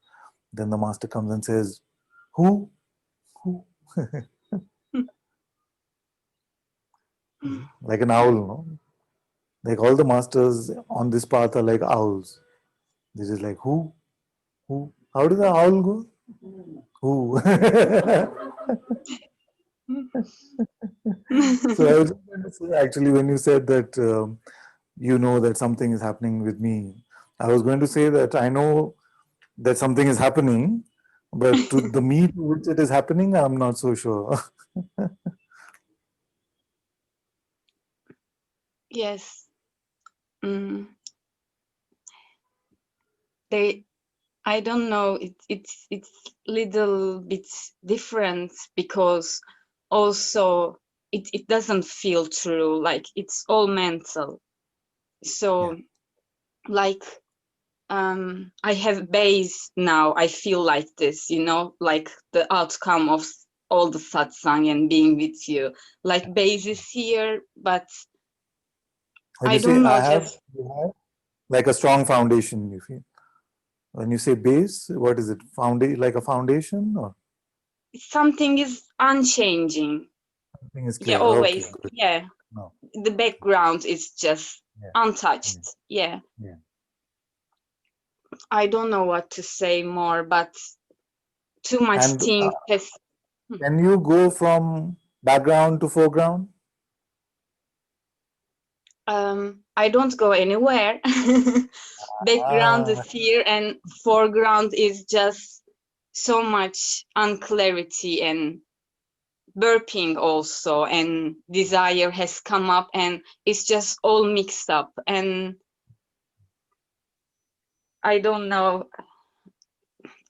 then the master comes and says, "Who? Who?" Like an owl, no? Like all the masters on this path are like owls. They're just like, "Who? Who? How did the owl go? Who?" So I was just going to say, actually, when you said that you know that something is happening with me, I was going to say that I know that something is happening, but to the me to which it is happening, I'm not so sure. Yes. Mm. I don't know. It's little bit different because also it doesn't feel true. Like it's all mental. So like I have base now. I feel like this, like the outcome of all the satsang and being with you. Like base is here, but When I you say don't know. you have like a strong foundation, you feel. When you say base, what is it? Like a foundation, or Something is unchanging. something is Yeah, clear? Okay, always. good. Yeah. No, The background is just yeah, untouched. yeah, Yeah. yeah. I don't know what to say more, but too much And things has can you go from background to foreground? I don't go anywhere. Background Ah, is here and foreground is just so much unclarity and burping also, and desire has come up and it's just all mixed up, and I don't know.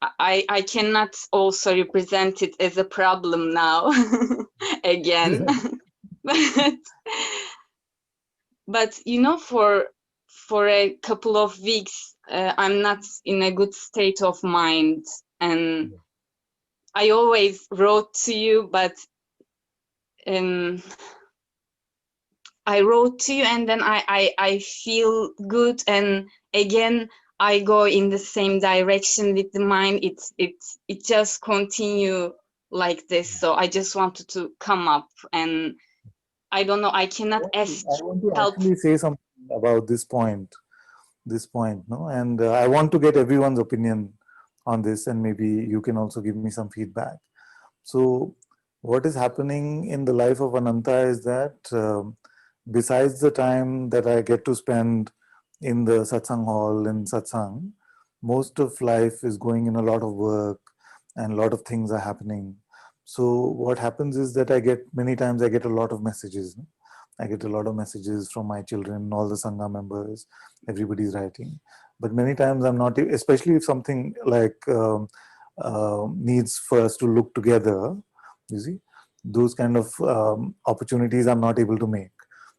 I cannot also represent it as a problem now again. but but for for a couple of weeks, I'm not in a good state of mind, and I always wrote to you, but um, I wrote to you, and then I feel good, and again I go in the same direction with the mind. It just continue like this. So I just wanted to come up, and I don't know. I cannot ask I want to help. actually say something about this point, no? And I want to get everyone's opinion on this, and maybe you can also give me some feedback. So, what is happening in the life of Ananta is that besides the time that I get to spend in the satsang hall in satsang, most of life is going in a lot of work and a lot of things are happening. So, what happens is that many times I get a lot of messages. No? I get a lot of messages from my children, all the Sangha members, everybody's writing. But many times I'm not, especially if something like needs for us to look together, you see, those kind of opportunities I'm not able to make.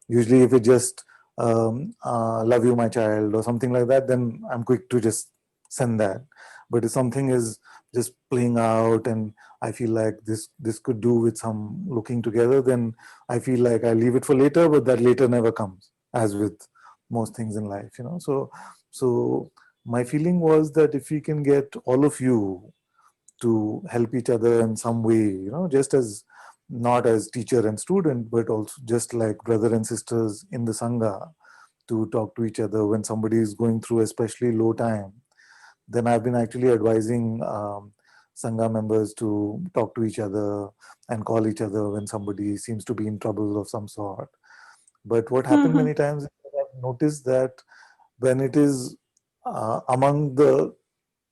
Usually if it just love you my child or something like that, then I'm quick to just send that. But if something is just playing out and I feel like this could do with some looking together, then I feel like I leave it for later, but that later never comes, as with most things in life, you know. So my feeling was that if we can get all of you to help each other in some way, you know, just as not as teacher and student, but also just like brother and sisters in the Sangha, to talk to each other when somebody is going through especially low time, then I've been actually advising Sangha members to talk to each other and call each other when somebody seems to be in trouble of some sort. But what happened many times is that I've noticed that when it is among the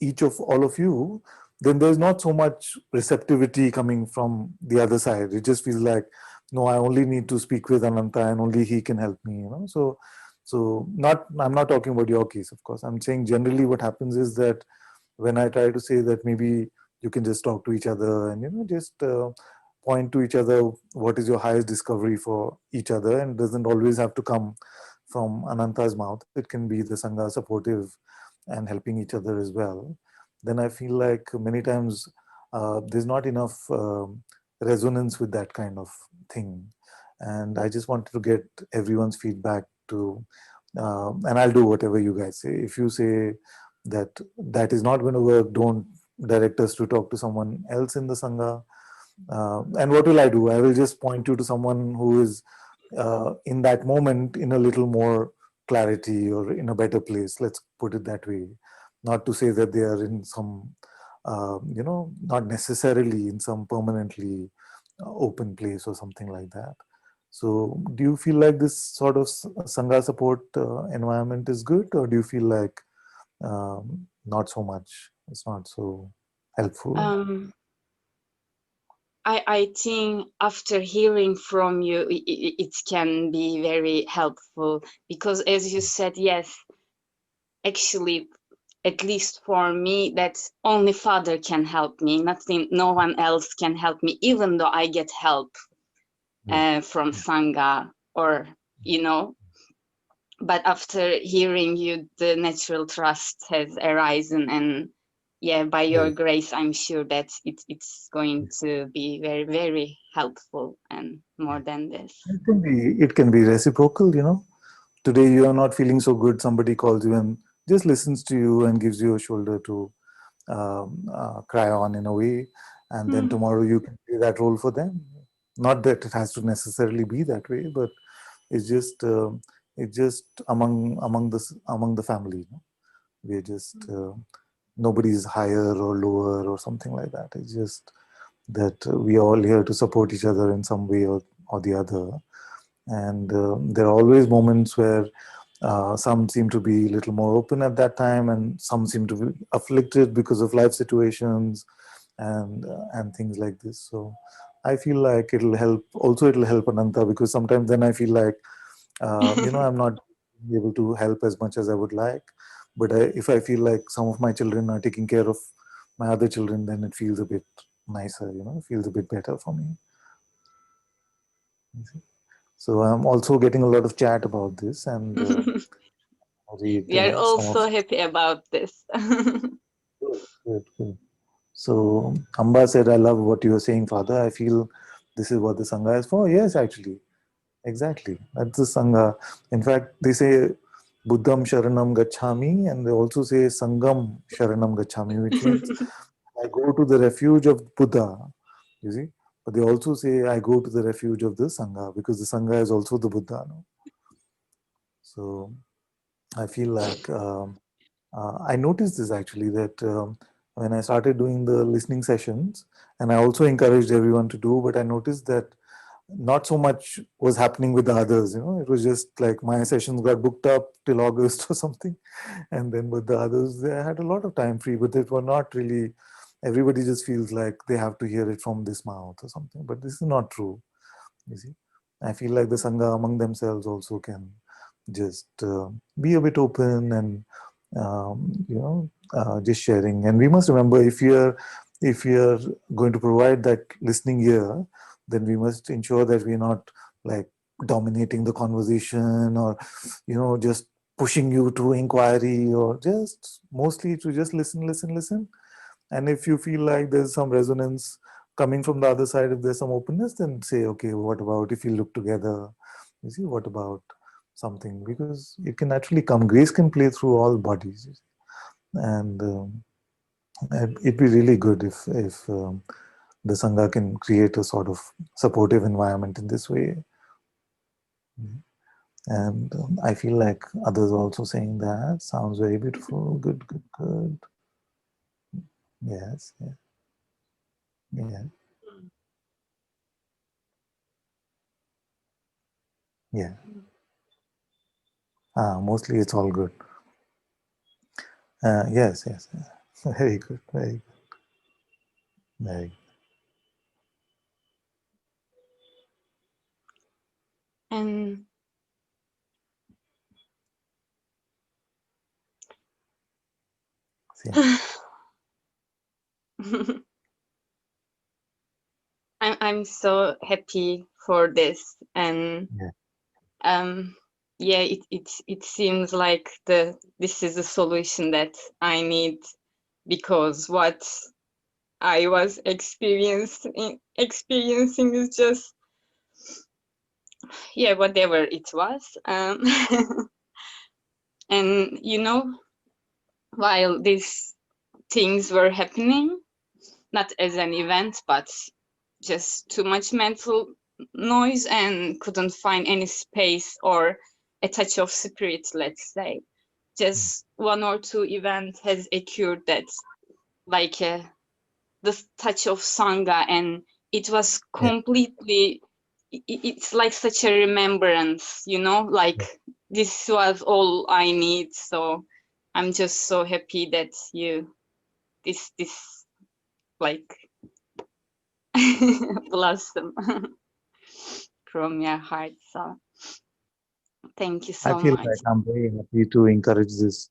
each of all of you, then there's not so much receptivity coming from the other side. It just feels like, no, I only need to speak with Ananta and only he can help me, you know. So not, I'm not talking about your case, of course. I'm saying generally what happens is that when I try to say that maybe you can just talk to each other and, you know, just point to each other, what is your highest discovery for each other, and doesn't always have to come from Ananta's mouth. It can be the Sangha supportive and helping each other as well. Then I feel like many times there's not enough resonance with that kind of thing. And I just wanted to get everyone's feedback to, and I'll do whatever you guys say. If you say that that is not going to work, don't direct us to talk to someone else in the Sangha. And what will I do? I will just point you to someone who is in that moment in a little more clarity or in a better place. Let's put it that way. Not to say that they are in some, you know, not necessarily in some permanently open place or something like that. So, do you feel like this sort of Sangha support environment is good, or do you feel like not so much? It's not so helpful. I think after hearing from you, it can be very helpful, because as you said, yes, actually, at least for me, that only Father can help me. Nothing, no one else can help me, even though I get help from Sangha, or, you know. But after hearing you, the natural trust has arisen, and yeah, by your grace, I'm sure that it's going to be very, very helpful, and more than this. It can be reciprocal, you know. Today you are not feeling so good, somebody calls you and just listens to you and gives you a shoulder to cry on in a way, and then tomorrow you can play that role for them. Not that it has to necessarily be that way, but it's just among the family, you know? We're just nobody's higher or lower or something like that. It's just that we are all here to support each other in some way or the other. And there are always moments where some seem to be a little more open at that time, and some seem to be afflicted because of life situations and things like this. So I feel like it'll help. Also, it'll help Ananta, because sometimes then I feel like you know, I'm not able to help as much as I would like. But if I feel like some of my children are taking care of my other children, then it feels a bit nicer. You know, it feels a bit better for me. So I'm also getting a lot of chat about this, and read We are some of. also happy about this. Good. So Amba said, "I love what you are saying, Father. I feel this is what the Sangha is for." Yes, actually, exactly. That's the Sangha. In fact, they say Buddham Sharanam Gacchami, and they also say Sangam Sharanam Gacchami, which means I go to the refuge of Buddha. You see, but they also say I go to the refuge of the Sangha, because the Sangha is also the Buddha. No? So I feel like I noticed this actually, that when I started doing the listening sessions, and I also encouraged everyone to do, but I noticed that not so much was happening with the others. It was just like my sessions got booked up till August or something, and then with the others, they had a lot of time free, but it were not really. Everybody just feels like they have to hear it from this mouth or something, but this is not true. You see, I feel like the Sangha among themselves also can just be a bit open and just sharing. And we must remember, if we are going to provide that listening ear, then we must ensure that we're not like dominating the conversation, or just pushing you to inquiry, or just mostly to just listen. And if you feel like there's some resonance coming from the other side, if there's some openness, then say, okay, what about if you look together? You see, what about something? Because it can actually come. Grace can play through all bodies, you see. And it'd be really good if the Sangha can create a sort of supportive environment in this way. And I feel like others are also saying that. Sounds very beautiful. Good. Yes. Yeah. Yeah. Mostly it's all good. Yes. Very good. Very. And Yeah. I'm so happy for this, and Yeah. yeah, it seems like this is a solution that I need, because what I was experiencing is just, yeah, whatever it was. And while these things were happening, not as an event, but just too much mental noise, and couldn't find any space or a touch of spirit, let's say. Just one or two events has occurred that, like, the touch of Sangha, and it was Yeah. completely, it's like such a remembrance, like this was all I need. So I'm just so happy that this like blossom from your heart. So thank you I so feel much. like I'm very happy to encourage this,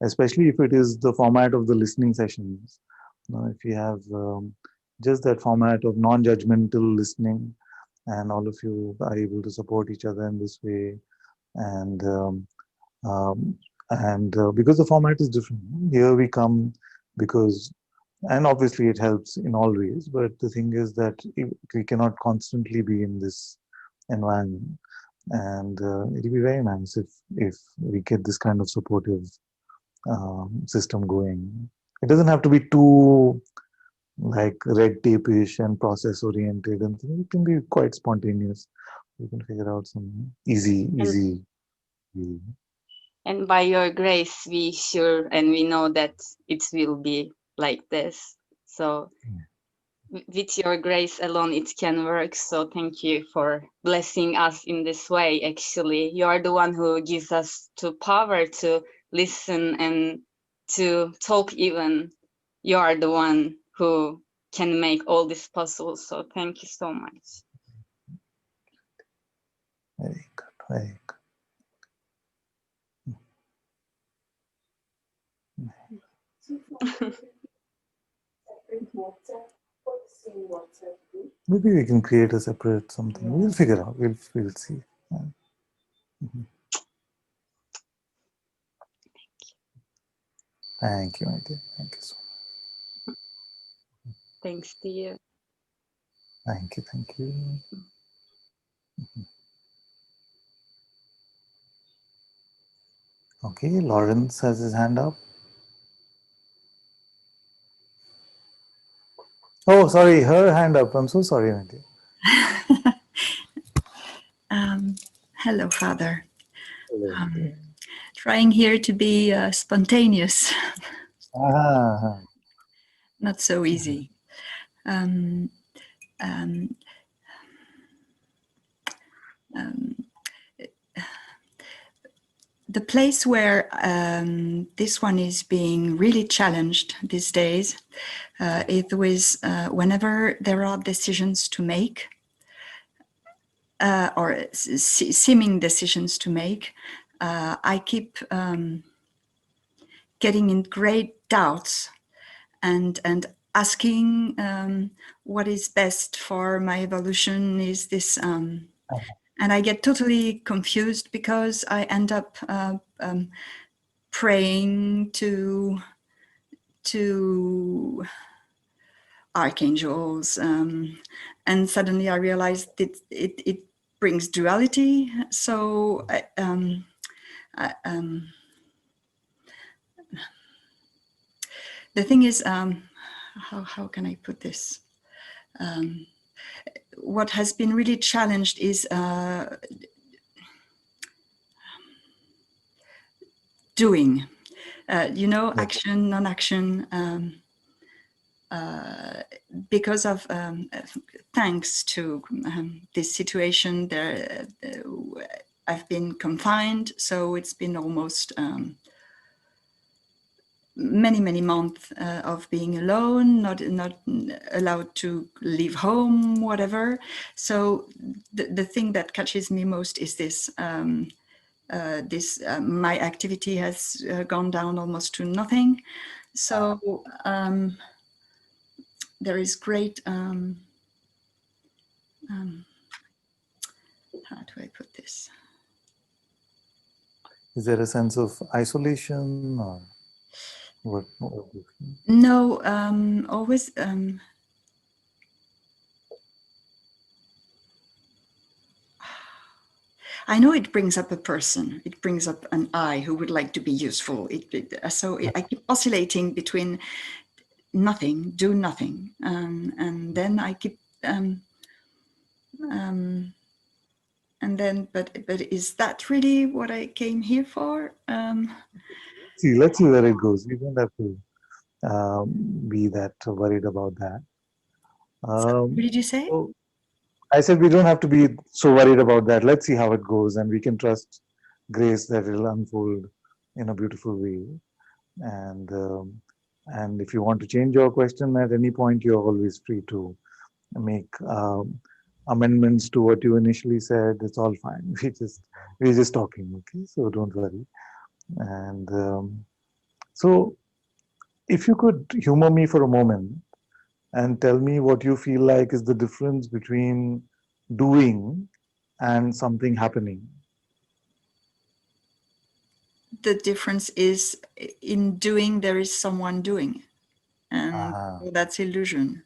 especially if it is the format of the listening sessions. If you have just that format of non-judgmental listening, and all of you are able to support each other in this way, and um, because the format is different, here we come because, and obviously it helps in all ways, but the thing is that we cannot constantly be in this environment, and it'll be very nice if we get this kind of supportive system going. It doesn't have to be too like red tape-ish and process oriented, and it can be quite spontaneous. We can figure out some and easy. and by your grace, we sure and we know that it will be like this. So with your grace alone, it can work. So thank you for blessing us in this way. Actually, you are the one who gives us the power to listen and to talk. Even you are the one who can make all this possible. So thank you so much. Very good, very good. Maybe we can create a separate something. We'll figure out. We'll see. Thank you, my dear. Thank you so much. Thanks, dear. Thank you. Thank you. Okay, Lawrence has his hand up. Oh, sorry, her hand up. I'm so sorry, my dear. Hello, Father. Hello, my dear. Trying here to be spontaneous, Ah, not so easy. Um, um, um, the place where this one is being really challenged these days, it was whenever there are decisions to make, or seeming decisions to make, I keep getting in great doubts and asking what is best for my evolution. Is this and I get totally confused because I end up praying to archangels, and suddenly I realized that it brings duality. So the thing is, how can I put this? What has been really challenged is doing, action, non-action, because of thanks to this situation there, I've been confined, so it's been almost many months of being alone, not allowed to leave home, whatever. So the thing that catches me most is this. My activity has gone down almost to nothing. So there is great. How do I put this? is there a sense of isolation or what? No, always. I know it brings up a person. It brings up an I who would like to be useful. I keep oscillating between nothing, do nothing, and then I keep. But is that really what I came here for? Let's see where it goes. We don't have to be that worried about that. What did you say? So I said we don't have to be so worried about that. Let's see how it goes, and we can trust grace that it'll unfold in a beautiful way. And if you want to change your question at any point, you're always free to make amendments to what you initially said. It's all fine. We're just talking, okay? So don't worry. And so, if you could humor me for a moment and tell me what you feel like is the difference between doing and something happening. The difference is in doing, there is someone doing, and that's illusion.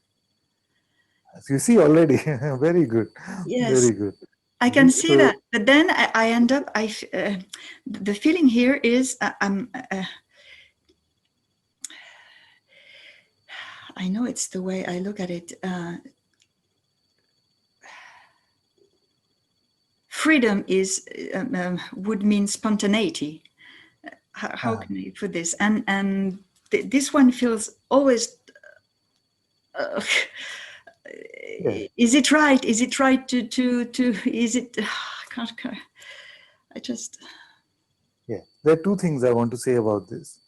As you see already, very good. Yes, Very good. I can see that. But then I end up, the feeling here is I know it's the way I look at it. Freedom would mean spontaneity. How can I put this? And this one feels always. Is it right? Is it right to? Is it? I just. Yeah, there are two things I want to say about this.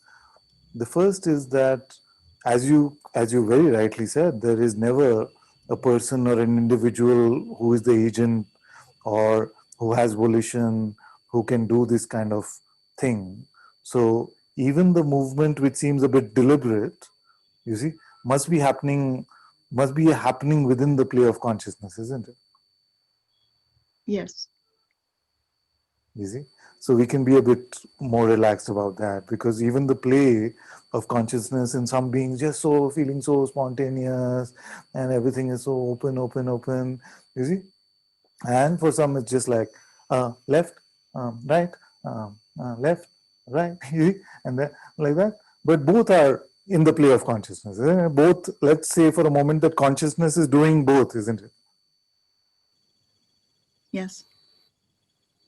The first is that, as you very rightly said, there is never a person or an individual who is the agent or who has volition, who can do this kind of thing. So even the movement, which seems a bit deliberate, you see, must be happening within the play of consciousness, isn't it? Yes. You see? So we can be a bit more relaxed about that, because even the play of consciousness in some beings just so feeling so spontaneous and everything is so open, open, open. You see? And for some it's just like left, right, left, right, you see? And then like that. But both are in the play of consciousness. Both, let's say for a moment that consciousness is doing both, isn't it? Yes.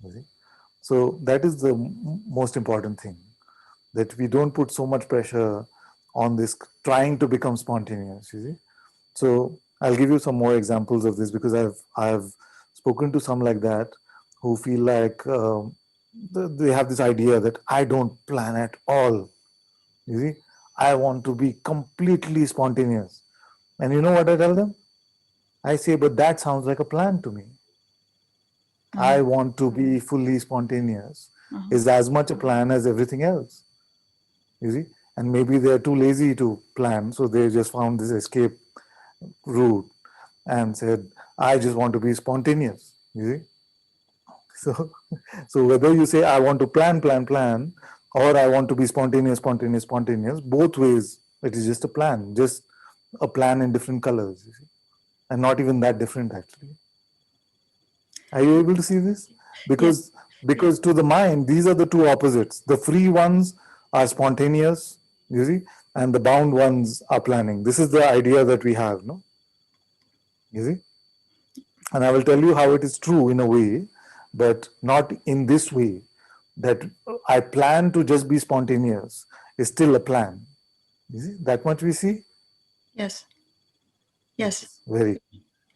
You see? So that is the most important thing, that we don't put so much pressure on this trying to become spontaneous, you see. So I'll give you some more examples of this, because I've spoken to some like that who feel like they have this idea that I don't plan at all, you see. I want to be completely spontaneous. And you know what I tell them? I say, but that sounds like a plan to me. I want to be fully spontaneous is as much a plan as everything else, you see. And maybe they're too lazy to plan, so they just found this escape route and said, I just want to be spontaneous, you see. So, so whether you say I want to plan, or I want to be spontaneous, both ways, it is just a plan, just a plan in different colors, you see, and not even that different actually. Are you able to see this? Yes. Because to the mind, these are the two opposites. The free ones are spontaneous, you see, and the bound ones are planning. This is the idea that we have, no? You see? And I will tell you how it is true in a way, but not in this way, that I plan to just be spontaneous is still a plan. You see? That much we see? Yes. Yes. Very,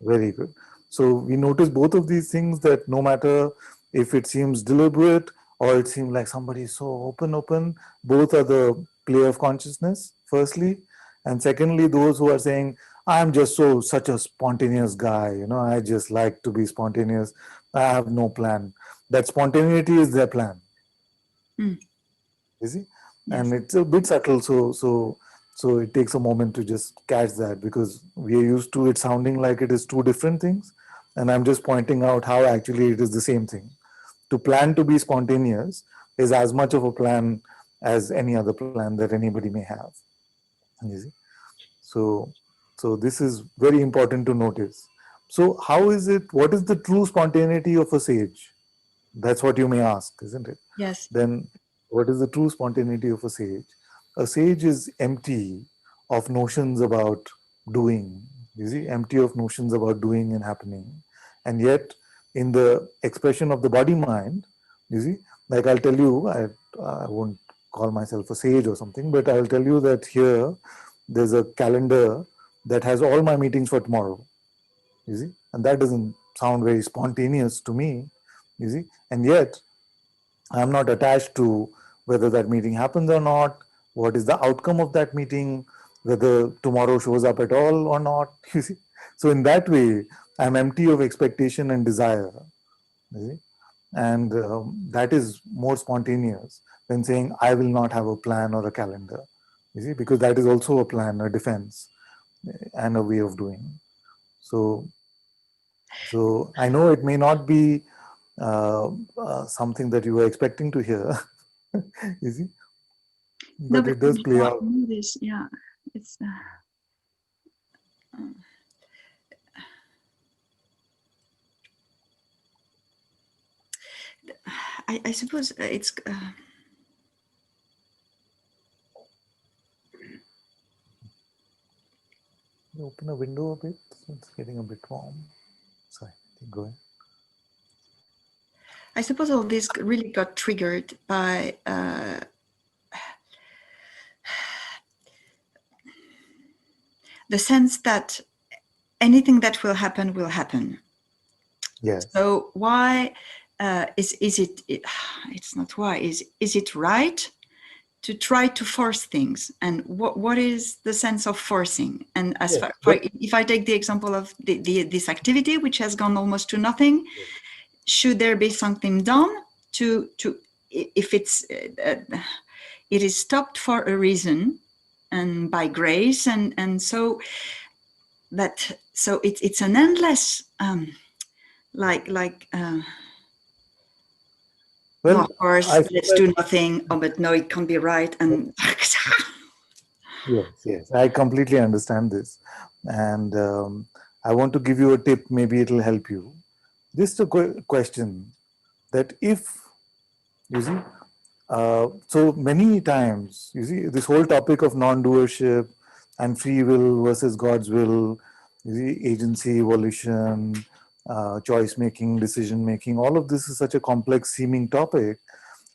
very good. So we notice both of these things, that no matter if it seems deliberate or it seems like somebody is so open, both are the play of consciousness, firstly. And secondly, those who are saying, I'm just such a spontaneous guy, you know, I just like to be spontaneous. I have no plan. That spontaneity is their plan. Mm. You see? Yes. And it's a bit subtle, so it takes a moment to just catch that, because we are used to it sounding like it is two different things, and I'm just pointing out how actually it is the same thing. To plan to be spontaneous is as much of a plan as any other plan that anybody may have. You see? So, so this is very important to notice. So how is it, what is the true spontaneity of a sage? That's what you may ask, isn't it? Yes. Then what is the true spontaneity of a sage? A sage is empty of notions about doing, you see, empty of notions about doing and happening. And yet, in the expression of the body mind, you see, like I'll tell you, I won't call myself a sage or something, but I'll tell you that here there's a calendar that has all my meetings for tomorrow, you see, and that doesn't sound very spontaneous to me, you see, and yet I'm not attached to whether that meeting happens or not, what is the outcome of that meeting, whether tomorrow shows up at all or not. You see? So in that way, I'm empty of expectation and desire. You see? And that is more spontaneous than saying, I will not have a plan or a calendar. You see, because that is also a plan, a defense, and a way of doing. So, so I know it may not be something that you were expecting to hear, you see, No, but but it does play I out. knew this. Yeah, it's. I suppose it's. You open a window a bit, so it's getting a bit warm. Sorry, keep going. I suppose all this really got triggered by the sense that anything that will happen will happen. Yes. So why is it? It's not why. Is it right to try to force things? And what is the sense of forcing? And as Yes, far if I take the example of this activity, which has gone almost to nothing, yes. should there be something done to if it's it is stopped for a reason and by grace and so that so it's an endless like No, Well, of course, I feel let's that, do nothing. Oh, but no, it can't be right. And yes, I completely understand this. And I want to give you a tip, maybe it'll help you. Just a question that if, you see, so many times, you see, this whole topic of non-doership and free will versus God's will, you see, agency, volition, choice making, decision making, all of this is such a complex seeming topic,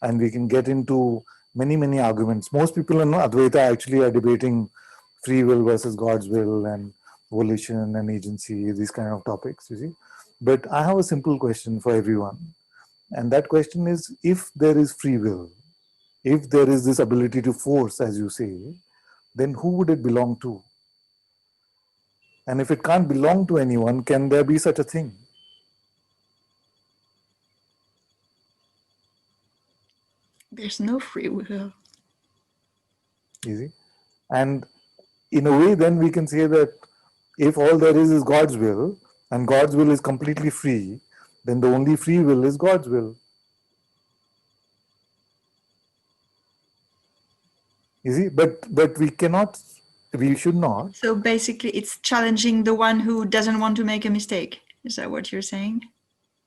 and we can get into many arguments. Most people in Advaita actually are debating free will versus God's will and volition and agency, these kind of topics, you see. But I have a simple question for everyone. And that question is, if there is free will, if there is this ability to force, as you say, then who would it belong to? And if it can't belong to anyone, can there be such a thing? there's no free will. Easy. And in a way, then we can say that if all there is God's will, and God's will is completely free, then the only free will is God's will. You see, but we cannot, we should not. So basically, it's challenging the one who doesn't want to make a mistake. Is that what you're saying?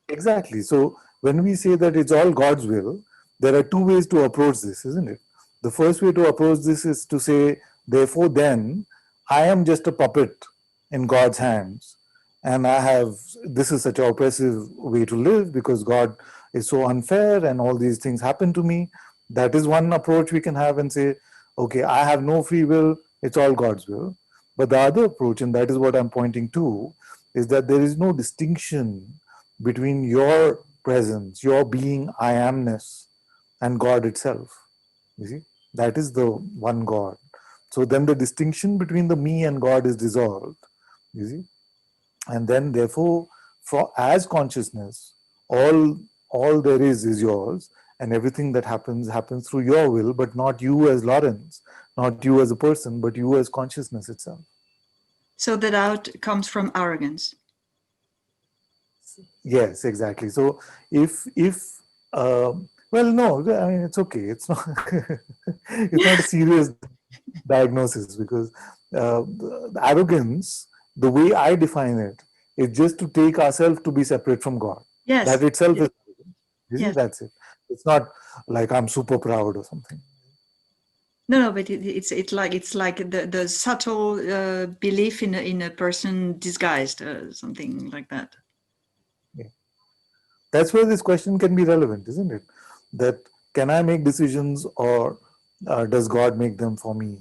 Exactly. So when we say that it's all God's will, there are two ways to approach this, isn't it? The first way to approach this is to say, therefore, then I am just a puppet in God's hands. And I have, this is such an oppressive way to live because God is so unfair and all these things happen to me. That is one approach we can have and say, okay, I have no free will, it's all God's will. But the other approach, and that is what I'm pointing to, is that there is no distinction between your presence, your being, I amness, and God itself. You see, that is the one God. So then the distinction between the me and God is dissolved. You see, and then therefore, for as consciousness, all there is yours, and everything that happens through your will, but not you as Lawrence, not you as a person, but you as consciousness itself. So the doubt comes from arrogance. Yes, exactly. So if well, no, I mean it's okay. It's not it's not a serious diagnosis because the arrogance, the way I define it, is just to take ourselves to be separate from God. Yes. That itself is, you see, Yes. that's it. It's not like I'm super proud or something. No, but it's like the subtle belief in a person disguised, something like that. Yeah. That's where this question can be relevant, isn't it? That can I make decisions, or does God make them for me?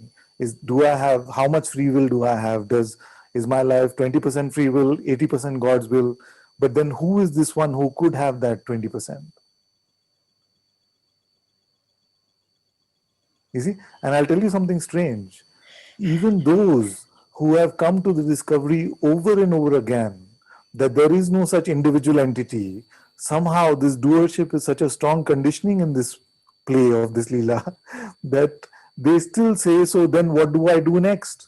Do I have, how much free will do I have? Is my life 20% free will, 80% God's will? But then who is this one who could have that 20%? You see? And I'll tell you something strange. Even those who have come to the discovery over and over again that there is no such individual entity, somehow this doership is such a strong conditioning in this play of this Leela that they still say, so then what do I do next?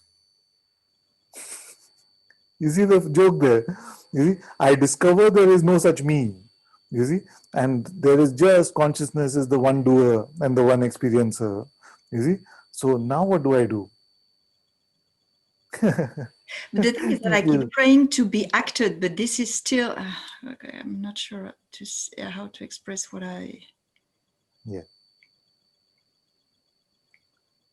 You see the joke there? You see, I discover there is no such me. You see, and there is just consciousness is the one doer and the one experiencer. You see, so now what do I do? But the thing is that I keep praying to be acted, but this is still. Okay, I'm not sure how to express what I. Yeah.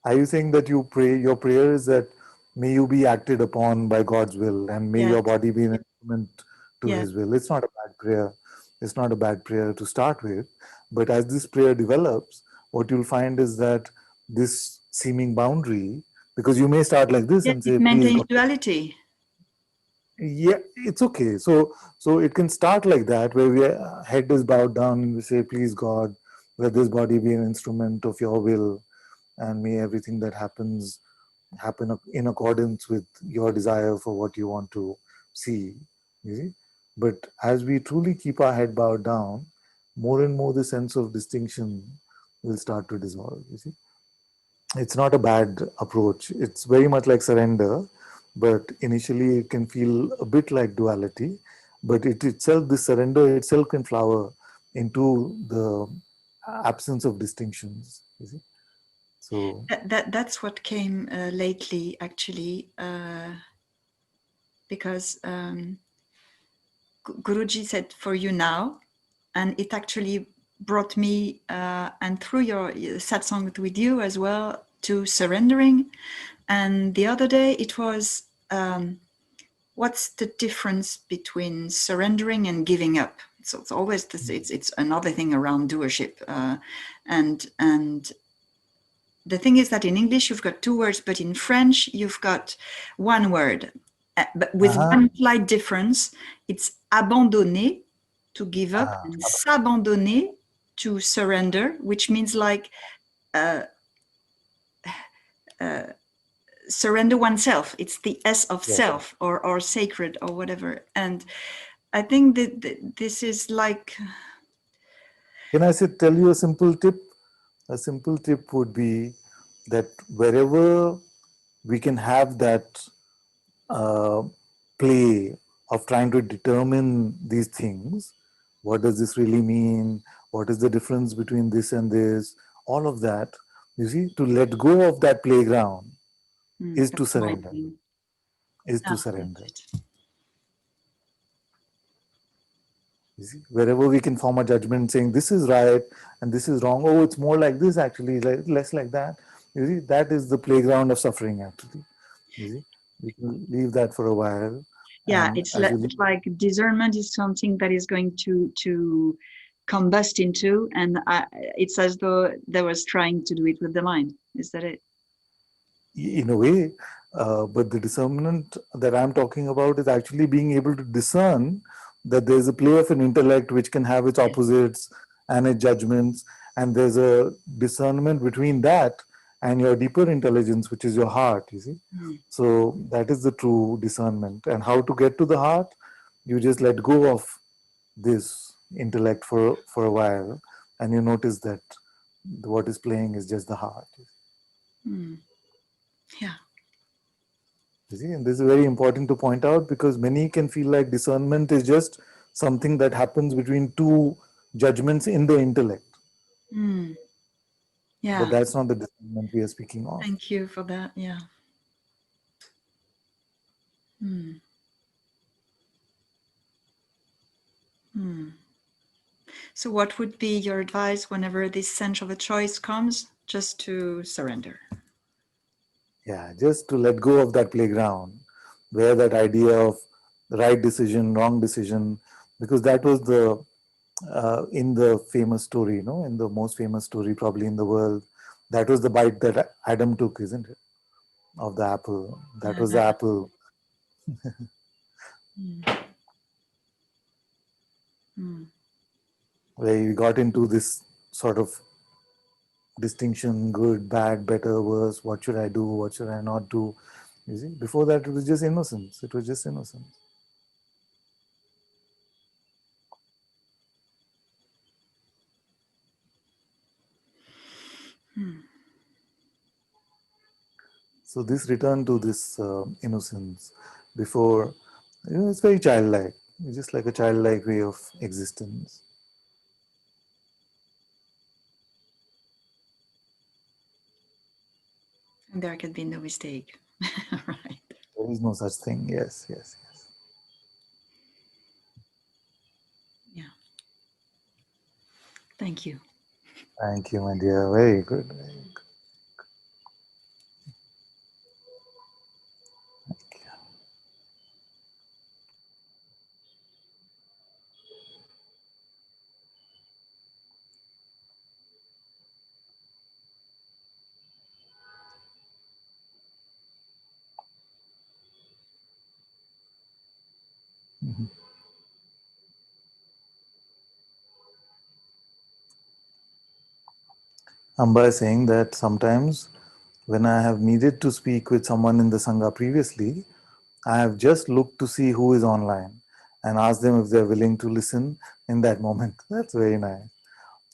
Are you saying that you pray, your prayer is that may you be acted upon by God's will and may your body be an instrument to His will? It's not a bad prayer. It's not a bad prayer to start with. But as this prayer develops, what you'll find is that this seeming boundary, because you may start like this and say, it please maintains God. duality. Yeah, it's okay. So it can start like that, where our head is bowed down and we say, please God, let this body be an instrument of your will, and may everything that happen in accordance with your desire for what you want to see. You see? But as we truly keep our head bowed down, more and more the sense of distinction will start to dissolve. You see? It's not a bad approach. It's very much like surrender, but initially it can feel a bit like duality. But it itself, this surrender itself can flower into the absence of distinctions. You see, so That's what came lately, actually, because Guruji said, "For you now," and it actually brought me, and through your satsang with you as well, to surrendering. And the other day it was, what's the difference between surrendering and giving up? So it's always this, it's another thing around doership, and the thing is that in English you've got two words, but in French you've got one word, but with one slight difference. It's abandonner, to give up, and s'abandonner, to surrender, which means like surrender oneself. It's the S of self, or sacred, or whatever. And I think that this is like... Can I tell you a simple tip? A simple tip would be that wherever we can have that play of trying to determine these things, what does this really mean? What is the difference between this and this? All of that, you see, to let go of that playground is to surrender. Is to surrender. You see, wherever we can form a judgment saying this is right and this is wrong, oh, it's more like this actually, less like that. You see, that is the playground of suffering actually. You see, we can leave that for a while. Yeah, and it's like discernment is something that is going to combust into, and it's as though they was trying to do it with the mind. Is that it? In a way, but the discernment that I'm talking about is actually being able to discern that there's a play of an intellect which can have its opposites and its judgments, and there's a discernment between that and your deeper intelligence, which is your heart, you see. So that is the true discernment. And how to get to the heart? You just let go of this intellect for a while, and you notice that what is playing is just the heart. Yeah. You see, and this is very important to point out, because many can feel like discernment is just something that happens between two judgments in the intellect. Yeah. But that's not the discernment we are speaking of. Thank you for that. Yeah. So what would be your advice whenever this sense of a choice comes? Just to surrender. Yeah, just to let go of that playground where that idea of right decision, wrong decision, because that was the in the famous story, in the most famous story probably in the world, that was the bite that Adam took, isn't it? Of the apple. That was the apple. Where you got into this sort of distinction, good, bad, better, worse, what should I do, what should I not do. You see, before that it was just innocence. It was just innocence. So this return to this innocence before, it's very childlike. It's just like a childlike way of existence. And there can be no mistake. Right. There is no such thing. Yes, yes, yes. Yeah. Thank you. Thank you, my dear. Very good. Very good. Thank you. Amba is saying that sometimes when I have needed to speak with someone in the Sangha previously, I have just looked to see who is online and asked them if they're willing to listen in that moment. That's very nice.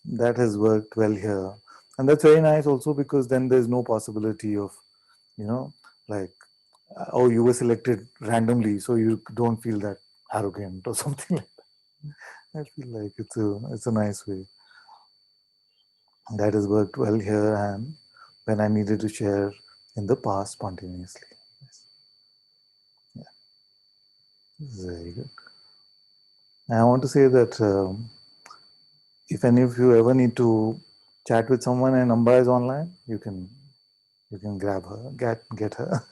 That has worked well here. And that's very nice also, because then there's no possibility of, like, oh, you were selected randomly, so you don't feel that arrogant or something like that. I feel like it's a nice way. That has worked well here and when I needed to share in the past spontaneously. Yes. Yeah, very good. I want to say that if any of you ever need to chat with someone and Amba is online, you can grab her, get her.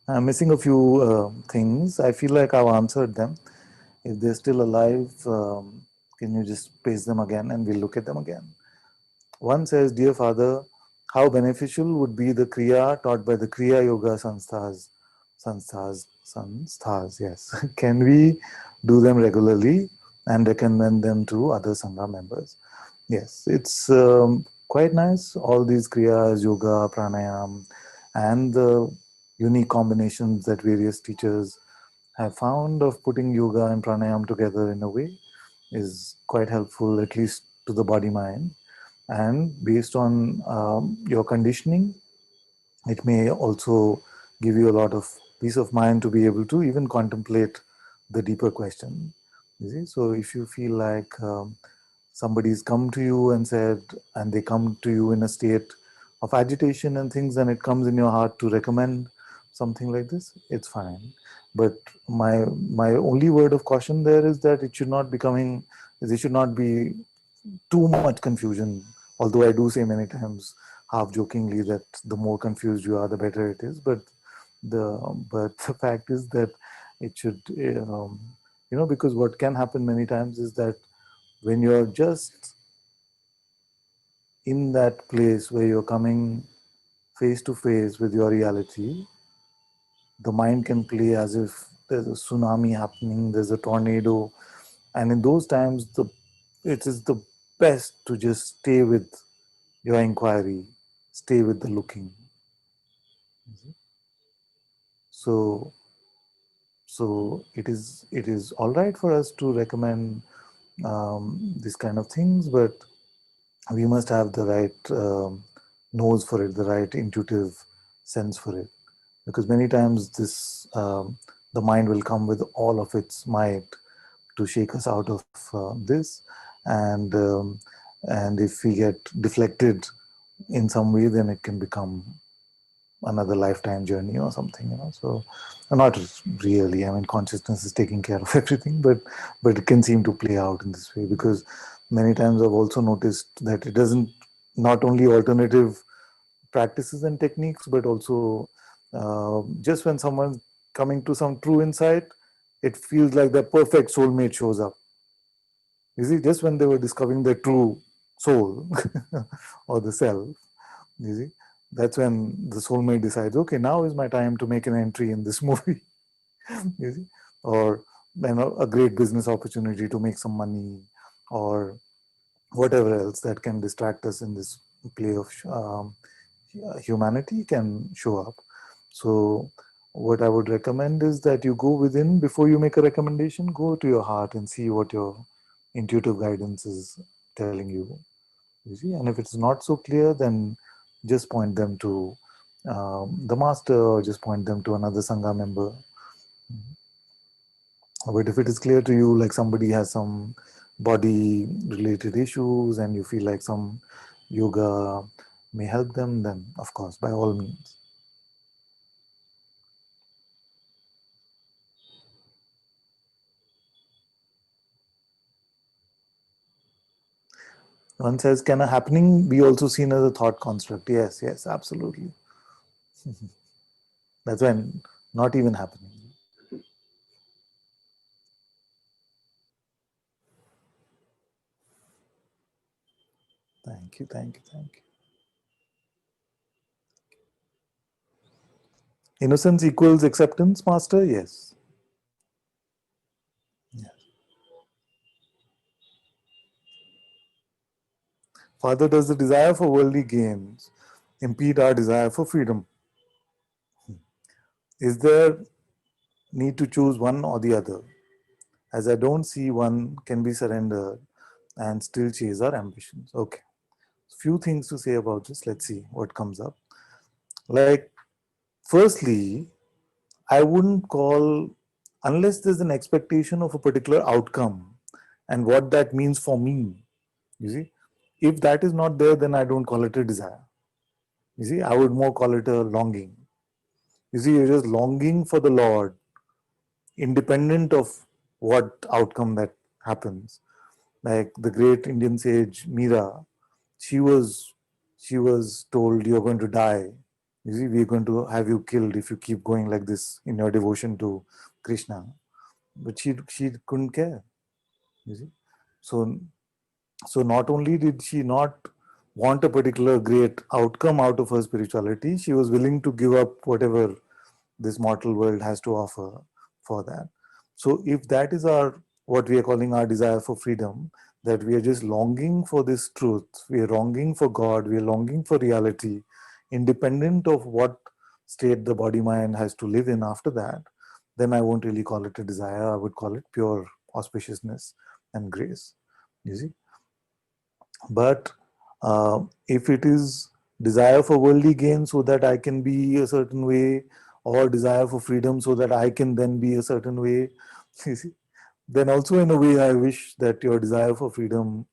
I'm missing a few things. I feel like I've answered them. If they're still alive, can you just paste them again and we'll look at them again? One says, Dear Father, how beneficial would be the Kriya taught by the Kriya Yoga Sanstha's, yes. Can we do them regularly and recommend them to other Sangha members? Yes, it's quite nice. All these Kriyas, Yoga, Pranayam, and the unique combinations that various teachers have found of putting yoga and pranayam together in a way is quite helpful, at least to the body mind. And based on your conditioning, it may also give you a lot of peace of mind to be able to even contemplate the deeper question. You see? So if you feel like somebody's come to you and said, and they come to you in a state of agitation and things, and it comes in your heart to recommend something like this, it's fine. But my only word of caution there is that it should not be coming, there should not be too much confusion. Although I do say many times, half jokingly, that the more confused you are, the better it is. But the fact is that it should, because what can happen many times is that when you're just in that place where you're coming face to face with your reality, the mind can play as if there's a tsunami happening, there's a tornado, and in those times, it is the best to just stay with your inquiry, stay with the looking. So, so it is all right for us to recommend these kind of things, but we must have the right nose for it, the right intuitive sense for it, because many times the mind will come with all of its might to shake us out of this, and and if we get deflected in some way, then it can become another lifetime journey or something, so not really. I mean, consciousness is taking care of everything, but it can seem to play out in this way, because many times I've also noticed that it doesn't, not only alternative practices and techniques, but also just when someone's coming to some true insight, it feels like the perfect soulmate shows up. You see, just when they were discovering their true soul or the self, you see, that's when the soulmate decides, okay, now is my time to make an entry in this movie. You see, or a great business opportunity to make some money, or whatever else that can distract us in this play of humanity can show up. So what I would recommend is that you go within before you make a recommendation. Go to your heart and see what your intuitive guidance is telling you. You see, and if it's not so clear, then just point them to the master, or just point them to another sangha member. But if it is clear to you, like somebody has some body related issues and you feel like some yoga may help them, then of course, by all means. One says, can a happening be also seen as a thought construct? Yes, yes, absolutely. That's when not even happening. Thank you, thank you, thank you. Innocence equals acceptance, Master? Yes. Yes. Father, does the desire for worldly gains impede our desire for freedom? Is there need to choose one or the other? As I don't see one can be surrendered and still chase our ambitions. Okay. Few things to say about this. Let's see what comes up. Like, firstly, I wouldn't call, unless there's an expectation of a particular outcome and what that means for me. You see, if that is not there, then I don't call it a desire. You see, I would more call it a longing. You see, you're just longing for the Lord, independent of what outcome that happens. Like the great Indian sage Meera, she was told, you're going to die. You see, we're going to have you killed if you keep going like this in your devotion to Krishna. But she couldn't care. You see, so not only did she not want a particular great outcome out of her spirituality, she was willing to give up whatever this mortal world has to offer for that. So if that is our, what we are calling our desire for freedom, that we are just longing for this truth, we are longing for God, we are longing for reality, independent of what state the body mind has to live in after that, then I won't really call it a desire. I would call it pure auspiciousness and grace. You see? But if it is desire for worldly gain so that I can be a certain way, or desire for freedom so that I can then be a certain way, you see, then also in a way I wish that your desire for freedom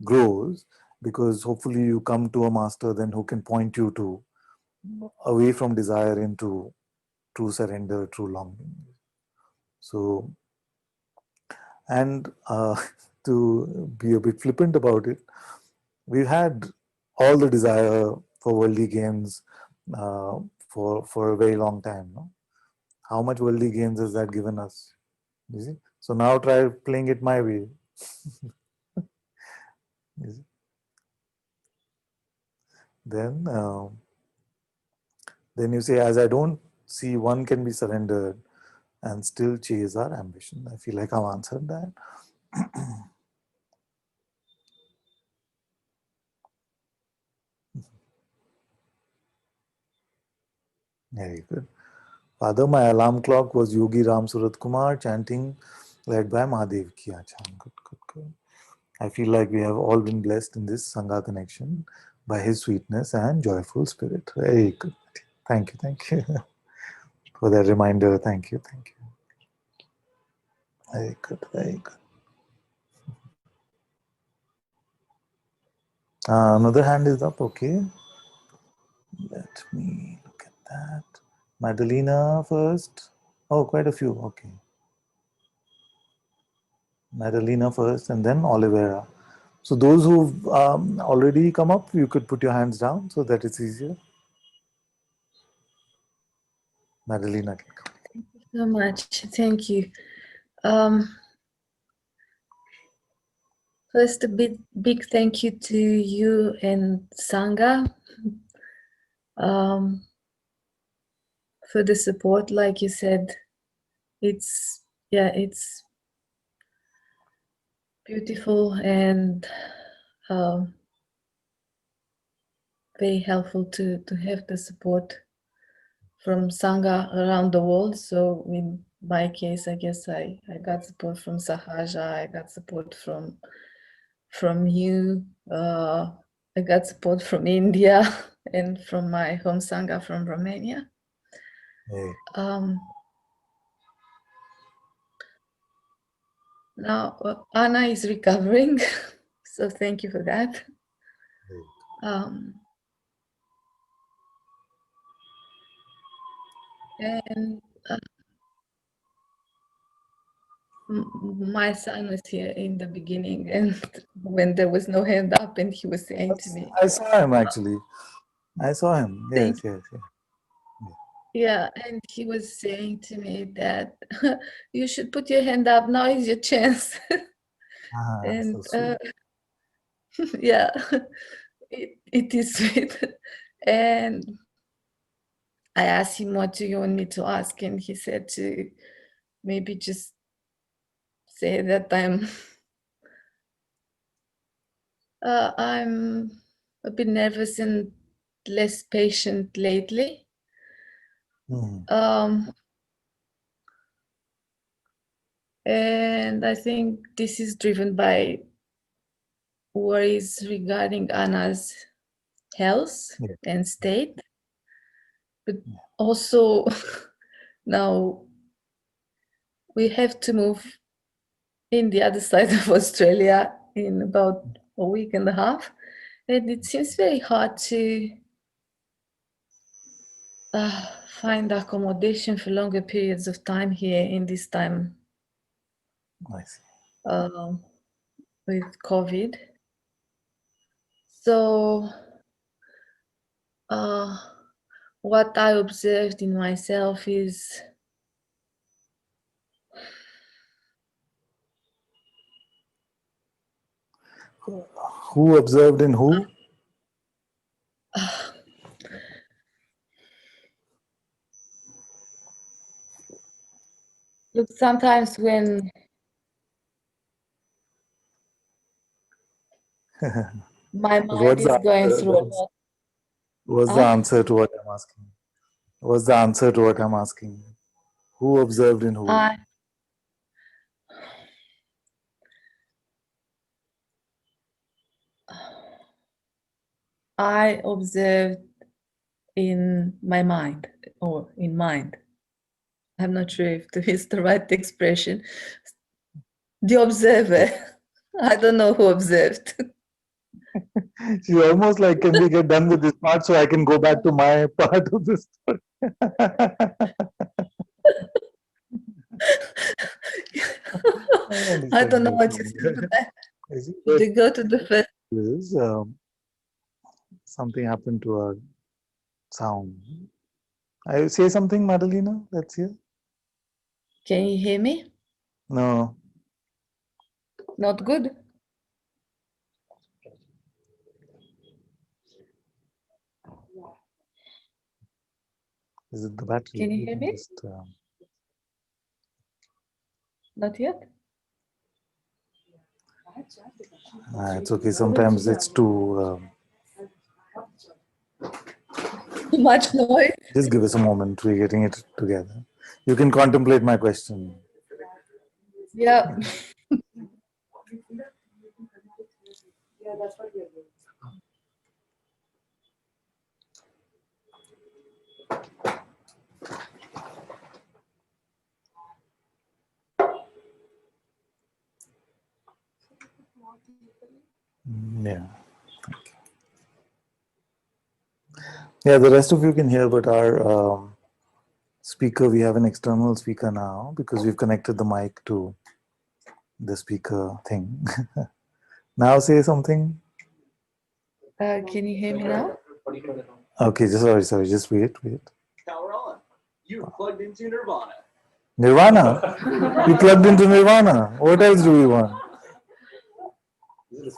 grows, because hopefully you come to a master then who can point you to away from desire into true surrender, true longing. So, and to be a bit flippant about it, we've had all the desire for worldly gains for a very long time. No? How much worldly gains has that given us? You see? So now try playing it my way. Then, then you say, as I don't see one can be surrendered and still chase our ambition. I feel like I've answered that. Very good. Father, my alarm clock was Yogi Ram Surat Kumar chanting led by Mahadev Ki Achan. Good, good, good. I feel like we have all been blessed in this Sangha connection by his sweetness and joyful spirit. Very good. Thank you for that reminder. Thank you. Very good, very good. Another hand is up, okay. Let me look at that. Madalena first. Oh, quite a few, okay. Madalena first and then Oliveira. So those who've already come up, you could put your hands down so that it's easier. Madalena can come. Thank you so much. Thank you. Um, First, a big thank you to you and Sangha for the support. Like you said, it's beautiful and very helpful to have the support from Sangha around the world. So in my case, I guess I got support from Sahaja, I got support from you, I got support from India and from my home Sangha from Romania. Hey. Now Anna is recovering, so thank you for that. And my son was here in the beginning, and when there was no hand up, and he was saying to me, I saw him actually. I saw him. Yes. Yeah, and he was saying to me that you should put your hand up. Now is your chance. And so yeah, it is sweet. And I asked him, what do you want me to ask? And he said to maybe just say that I'm a bit nervous and less patient lately. And I think this is driven by worries regarding Anna's health and state, but also Now we have to move in the other side of Australia in about a week and a half, and it seems very hard to find accommodation for longer periods of time here in this time with COVID. So what I observed in myself is Who observed in who? look, sometimes when my mind is going through a lot. What's the answer to what I'm asking? What's the answer to what I'm asking? Who observed in who? I observed in my mind or in mind. I'm not sure if this is the right expression. The observer. I don't know who observed. She's almost like, can we get done with this part so I can go back to my part of this story? I don't know what you said. To go to the first. Something happened to our sound. I say something, Madalena? Let's hear. Can you hear me? No. Not good? Is it the battery? Can you hear me? Just, Not yet? it's okay. Sometimes it's too much noise. Just give us a moment. We're getting it together. You can contemplate my question. Yeah. Yeah. Yeah, the rest of you can hear, but our speaker, we have an external speaker now because we've connected the mic to the speaker thing. Now say something. Can you hear me now? Okay, sorry, just wait. Power on. You plugged into Nirvana. Nirvana? We plugged into Nirvana. What else do we want?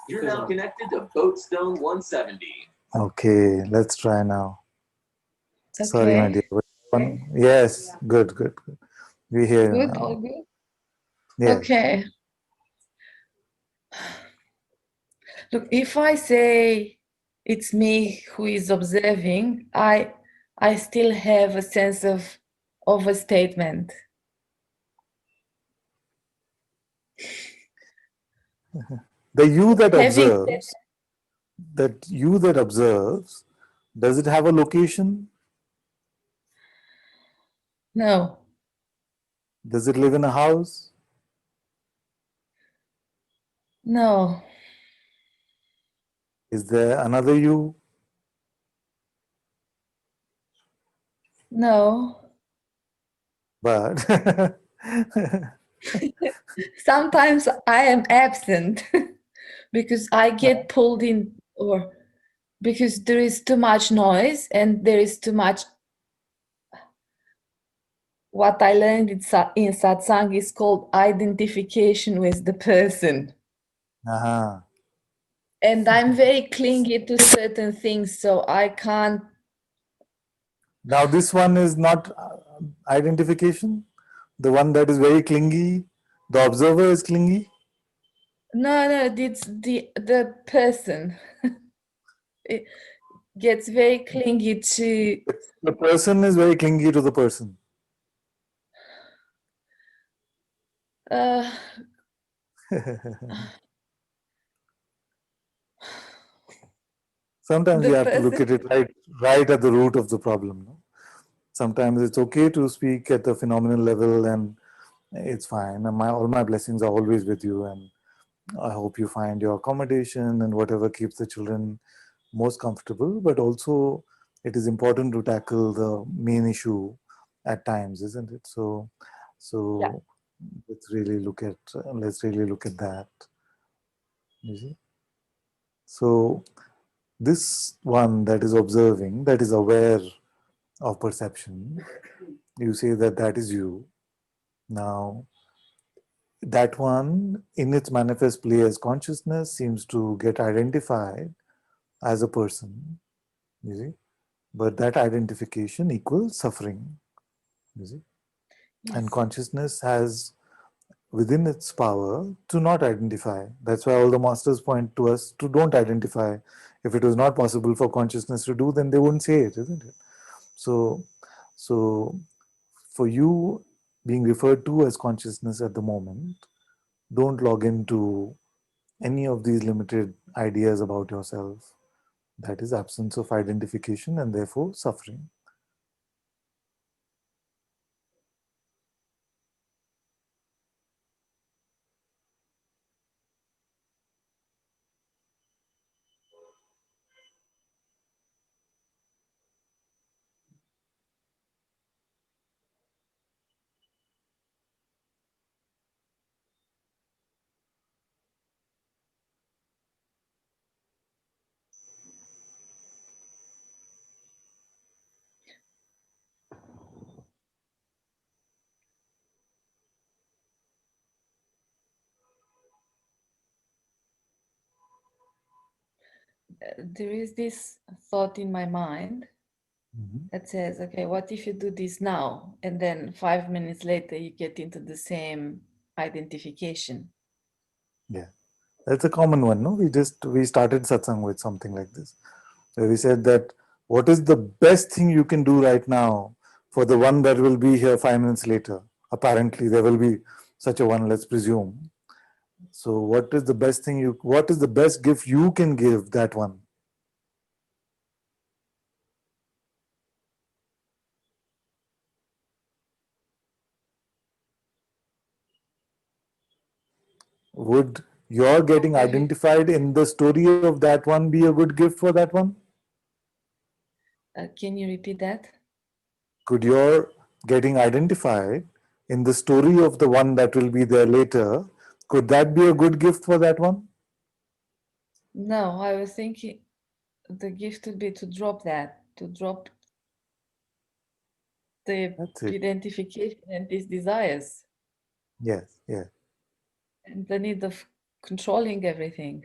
You're now connected to Boatstone 170. Okay, let's try now. Okay. Sorry, my dear. Yes, good. We hear you now. All good? Yes. Okay. Look, if I say it's me who is observing, I still have a sense of overstatement. The you that observes, does it have a location? No. Does it live in a house? No. Is there another you? No. But sometimes I am absent because I get pulled in, or because there is too much noise and there is too much. What I learned in Satsang is called identification with the person. And I'm very clingy to certain things, so I can't. Now this one is not identification. The one that is very clingy, the observer is clingy. No, it's the person. It gets very clingy to. The person is very clingy to the person. Sometimes you have to look at it right at the root of the problem. No? Sometimes it's okay to speak at the phenomenal level, and it's fine. And all my blessings are always with you, and I hope you find your accommodation and whatever keeps the children most comfortable. But also, it is important to tackle the main issue at times, isn't it? So let's really look at that. You see? So this one that is observing, that is aware of perception, you say that that is you. Now, that one in its manifest play as consciousness seems to get identified as a person, you see, but that identification equals suffering, you see. Yes. And consciousness has within its power to not identify. That's why all the masters point to us to don't identify. If it was not possible for consciousness to do, then they wouldn't say it, isn't it? So for you being referred to as consciousness at the moment, don't log into any of these limited ideas about yourself. That is absence of identification and therefore suffering. There is this thought in my mind that says, okay, what if you do this now? And then 5 minutes later, you get into the same identification. Yeah, that's a common one. No, we started satsang with something like this, where we said that what is the best thing you can do right now for the one that will be here 5 minutes later? Apparently, there will be such a one. Let's presume. So, what is the best thing you? What is the best gift you can give that one? Would your getting identified in the story of that one be a good gift for that one? Can you repeat that? Could your getting identified in the story of the one that will be there later, could that be a good gift for that one? No, I was thinking the gift would be to drop that, to drop the That's it. identification and these desires Yes, yes. and the need of controlling everything.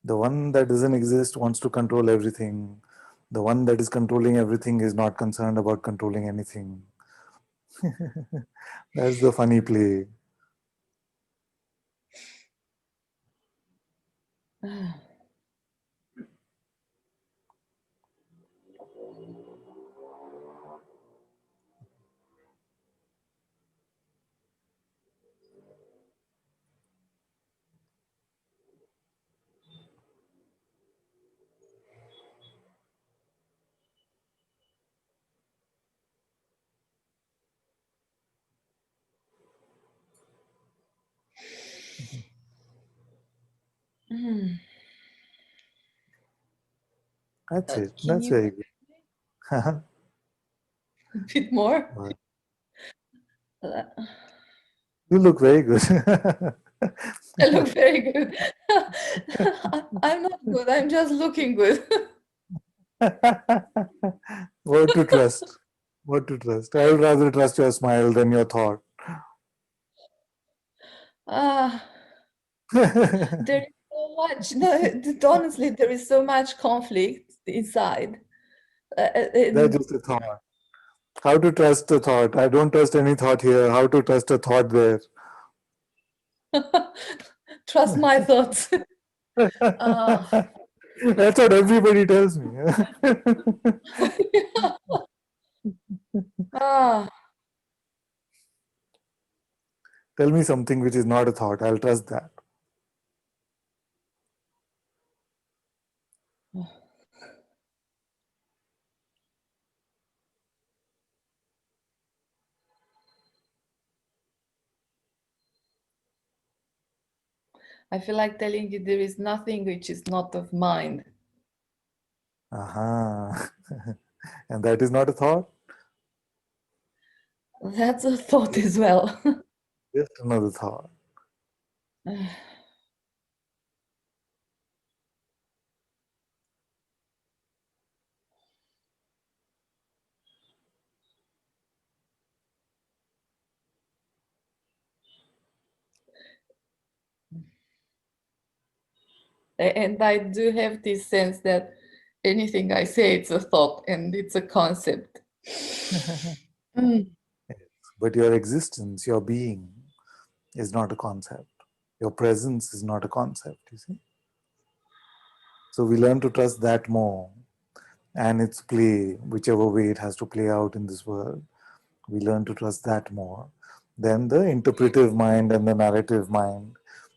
The one that doesn't exist wants to control everything. The one that is controlling everything is not concerned about controlling anything. That's the funny play. That's it. Can That's you very good. a bit more? Well, Uh, you look very good. I look very good. I'm not good. I'm just looking good. What to trust? What to trust? I would rather trust your smile than your thought. Ah, there is so much. No, honestly, there is so much conflict inside. That's And just a thought. How to trust a thought? I don't trust any thought here. How to trust a thought there? trust my thoughts. Ah, That's what everybody tells me. ah, Tell me something which is not a thought. I'll trust that. I feel like telling you there is nothing which is not of mind. Aha. And that is not a thought? That's a thought as well. Just another thought. And I do have this sense that anything I say, it's a thought and it's a concept. Mm. But your existence, your being, is not a concept. Your presence is not a concept, you see. So we learn to trust that more and its play, whichever way it has to play out in this world. We learn to trust that more than the interpretive mind and the narrative mind,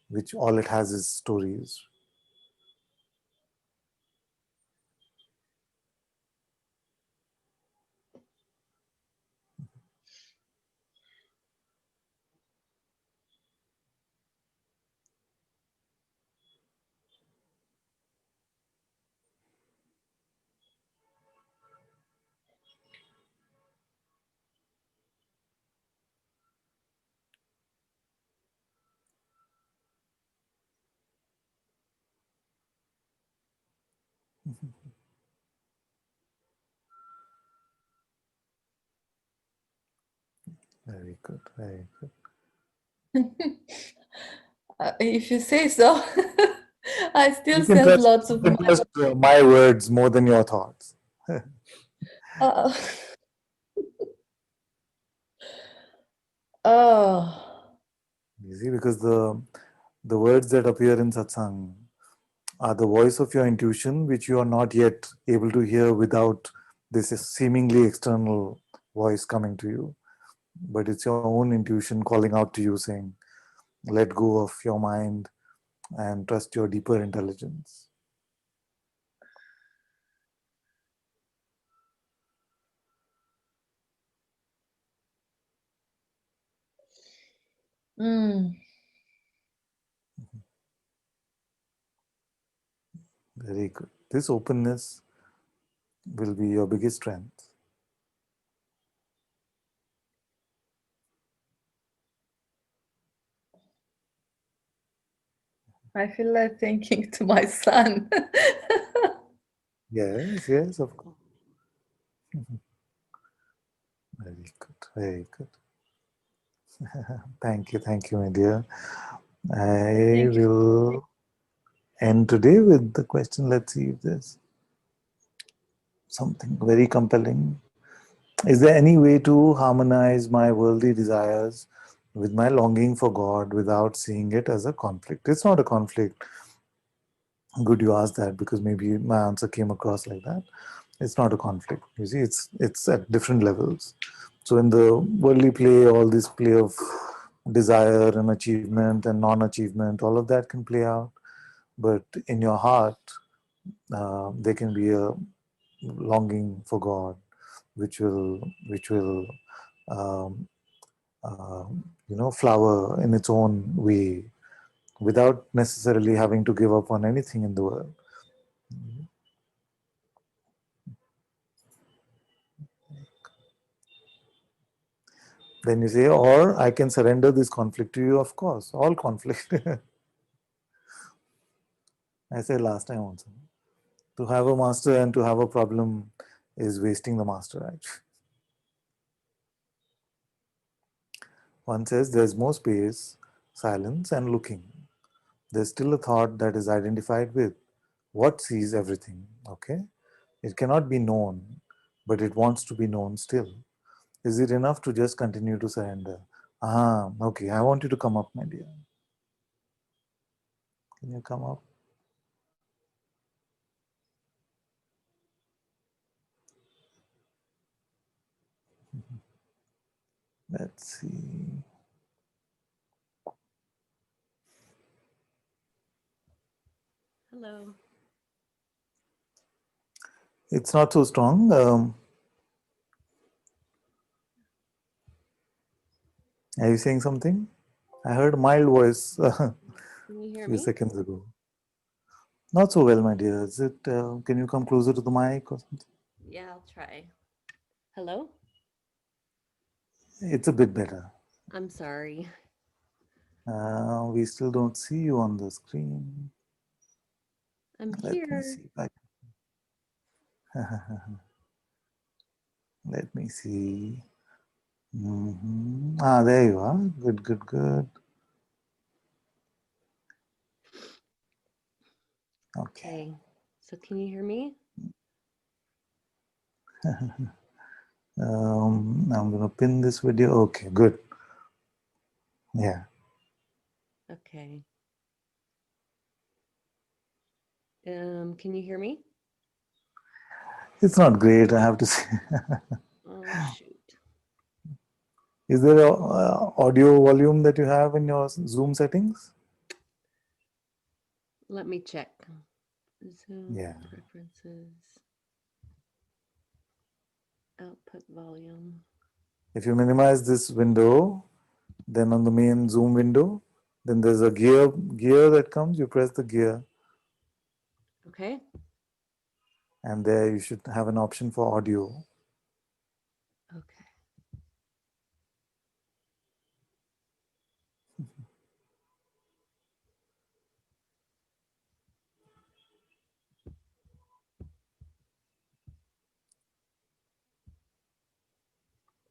which all it has is stories. Very good, very good. If you say so, I still You can send trust, lots you of can trust my words more than your thoughts. uh, oh, You see, because the words that appear in satsang are the voice of your intuition, which you are not yet able to hear without this seemingly external voice coming to you. But it's your own intuition calling out to you saying, let go of your mind and trust your deeper intelligence. mm. Very good. This openness will be your biggest strength. I feel like thinking to my son. Yes, yes, of course. Very good, very good. Thank you, my dear. I Thank you. will end today with the question. Let's see if there's something very compelling. Is there any way to harmonize my worldly desires with my longing for God without seeing it as a conflict? It's not a conflict. Good you asked that, because maybe my answer came across like that. It's not a conflict. You see, it's at different levels. So in the worldly play, all this play of desire and achievement and non-achievement, all of that can play out. But in your heart, there can be a longing for God, which will um, flower in its own way without necessarily having to give up on anything in the world. Then you say, or I can surrender this conflict to you. Of course, all conflict. I said last time also, to have a master and to have a problem is wasting the master, right? One says there's more space, silence, and looking. There's still a thought that is identified with what sees everything. Okay, it cannot be known, but it wants to be known still. Is it enough to just continue to surrender? Ah, okay, I want you to come up, my dear. Can you come up? Let's see. Hello. It's not so strong. Are you saying something? I heard a mild voice a Can you hear few me? seconds ago. Not so well, my dear. Is it? Can you come closer to the mic or something? Yeah, I'll try. Hello? It's a bit better. I'm sorry. We still don't see you on the screen. I'm Let me here. see. Let me see. Ah, there you are. Good, good, good. Okay. Okay. So can you hear me? I'm going to pin this video. Okay, good. Yeah. Okay. Can you hear me? It's not great, I have to say. Oh, shoot. Is there a audio volume that you have in your Zoom settings? Let me check. Zoom Yeah. preferences. Output volume. If you minimize this window, then on the main Zoom window, then there's a gear that comes. You press the gear, Okay. and there you should have an option for audio. Okay.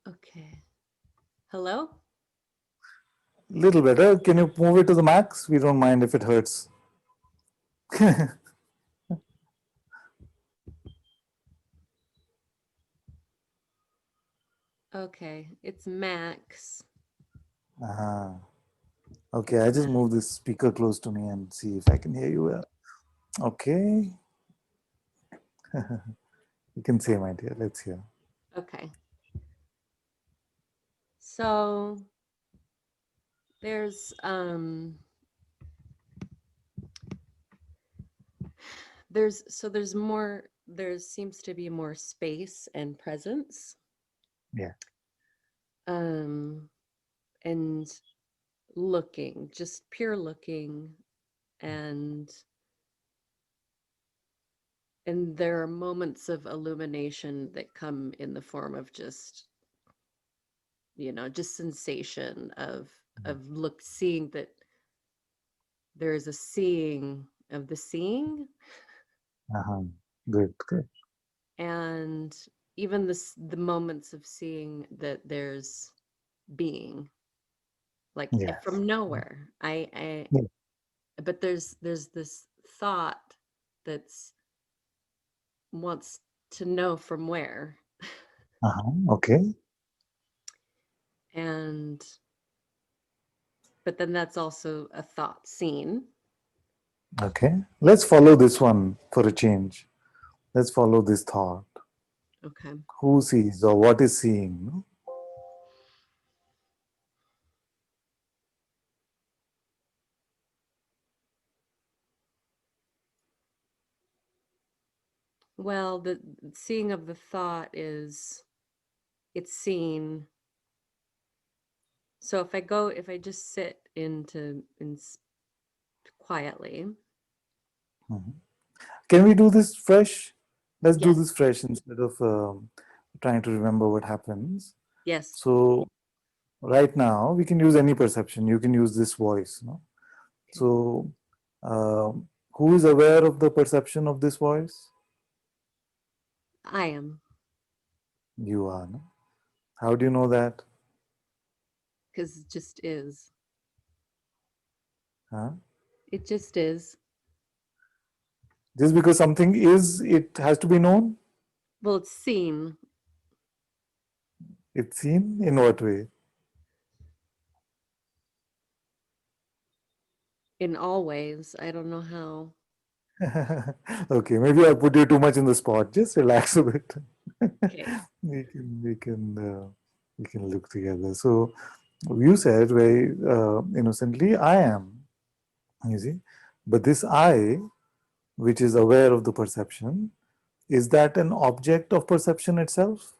Okay. Hello? Little better. Can you move it to the max? We don't mind if it hurts. Okay. It's max. Ah, okay, It's I just max. move this speaker close to me and see if I can hear you well. Okay. You can say, my dear. Let's hear. Okay. So there's more, there seems to be more space and presence. Yeah. And looking, just pure looking, and there are moments of illumination that come in the form of just, you know, just sensation of seeing that there's a seeing of the seeing. Good, good. And even the moments of seeing that there's being, like Yes. from nowhere. I Yeah. But there's this thought that's wants to know from where. Okay. But then that's also a thought seen. Okay. Let's follow this one for a change. Let's follow this thought. Okay. Who sees or what is seeing? No? Well, the seeing of the thought is, it's seen. So if I just sit quietly. Can we do this fresh? Let's do Yes. this fresh instead of trying to remember what happens. Yes. So right now we can use any perception. You can use this voice. No? Okay. So who is aware of the perception of this voice? I am. You are. No? How do you know that? Because it just is. Huh? It just is. Just because something is, it has to be known? Well, it's seen. It's seen? In what way? in all ways. I don't know how. Okay, maybe I put you too much in the spot. Just relax a bit. Okay. We can look together. So you said very innocently, I am. You see, but this I, which is aware of the perception, is that an object of perception itself?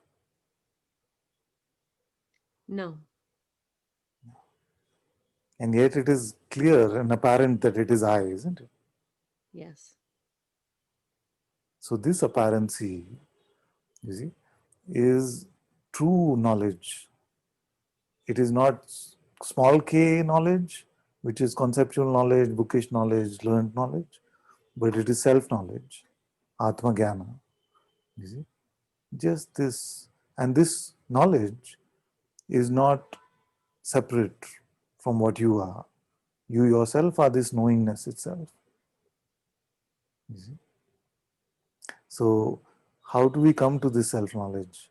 No. And yet it is clear and apparent that it is I, isn't it? Yes. So this apparency, you see, is true knowledge. It is not small k knowledge, which is conceptual knowledge, bookish knowledge, learned knowledge, but it is self-knowledge, Atma Jnana. You see, just this, and this knowledge is not separate from what you are. You yourself are this knowingness itself. You see? So, how do we come to this self-knowledge?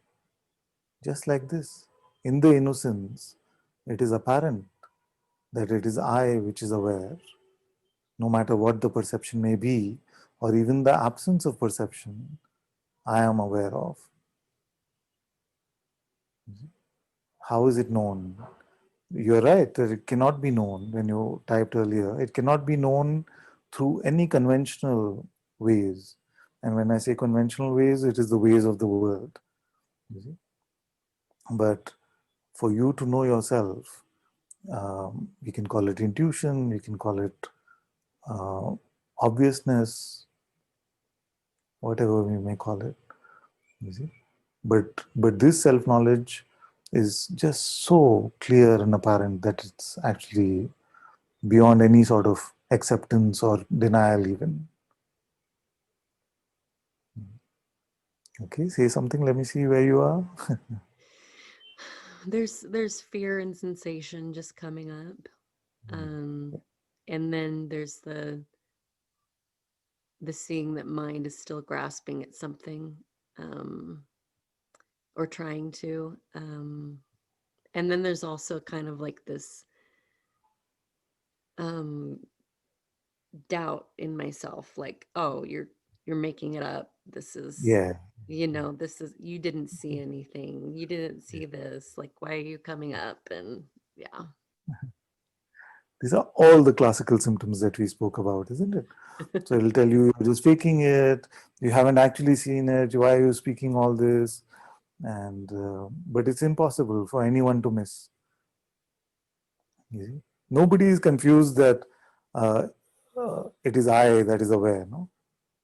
Just like this. In the innocence, it is apparent that it is I which is aware, no matter what the perception may be, or even the absence of perception, I am aware of. How is it known? You're right that it cannot be known when you typed earlier. It cannot be known through any conventional ways. And when I say conventional ways, it is the ways of the world. You see? But for you to know yourself, we can call it intuition, we can call it obviousness, whatever we may call it. You see? But this self-knowledge is just so clear and apparent that it's actually beyond any sort of acceptance or denial even. Okay, say something, let me see where you are. There's fear and sensation just coming up. And then there's the seeing that mind is still grasping at something, or trying to. And then there's also kind of like this doubt in myself, like, oh, you're making it up. This is, Yeah. this is, you didn't see anything. You didn't see this. Like, why are you coming up? And yeah. These are all the classical symptoms that we spoke about, isn't it? So it'll tell you you're just faking it, you haven't actually seen it, why are you speaking all this? And but it's impossible for anyone to miss. You see? Nobody is confused that it is I that is aware. No,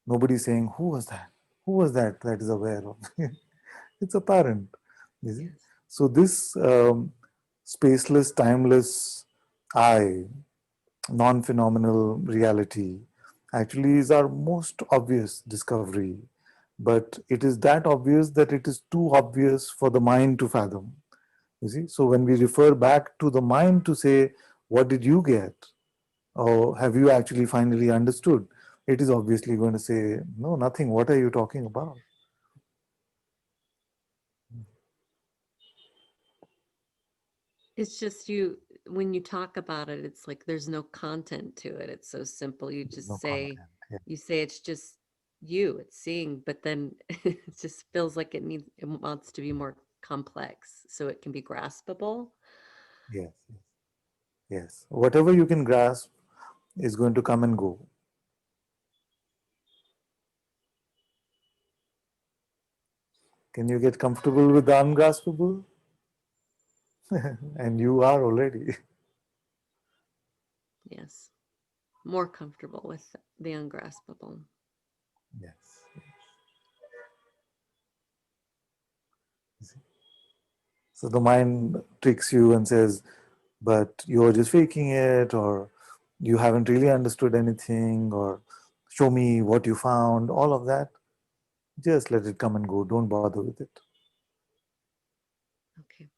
nobody is saying who was that? Who was that that is aware of? It's apparent. You see? Yes. So this spaceless, timeless I, non-phenomenal reality, actually is our most obvious discovery. But it is that obvious that it is too obvious for the mind to fathom. You see, so when we refer back to the mind to say, what did you get? Or have you actually finally understood? It is obviously going to say, no, nothing. What are you talking about? It's just when you talk about it, it's like there's no content to it. It's so simple. You There's just no say, content. Yeah. it's just you, it's seeing, but then it just feels like it wants to be more complex so it can be graspable. Yes, yes, yes. Whatever you can grasp is going to come and go. Can you get comfortable with the ungraspable? And you are already. Yes. More comfortable with the ungraspable. Yes. So the mind tricks you and says, but you're just faking it, or you haven't really understood anything, or show me what you found, all of that. Just let it come and go. Don't bother with it. Okay.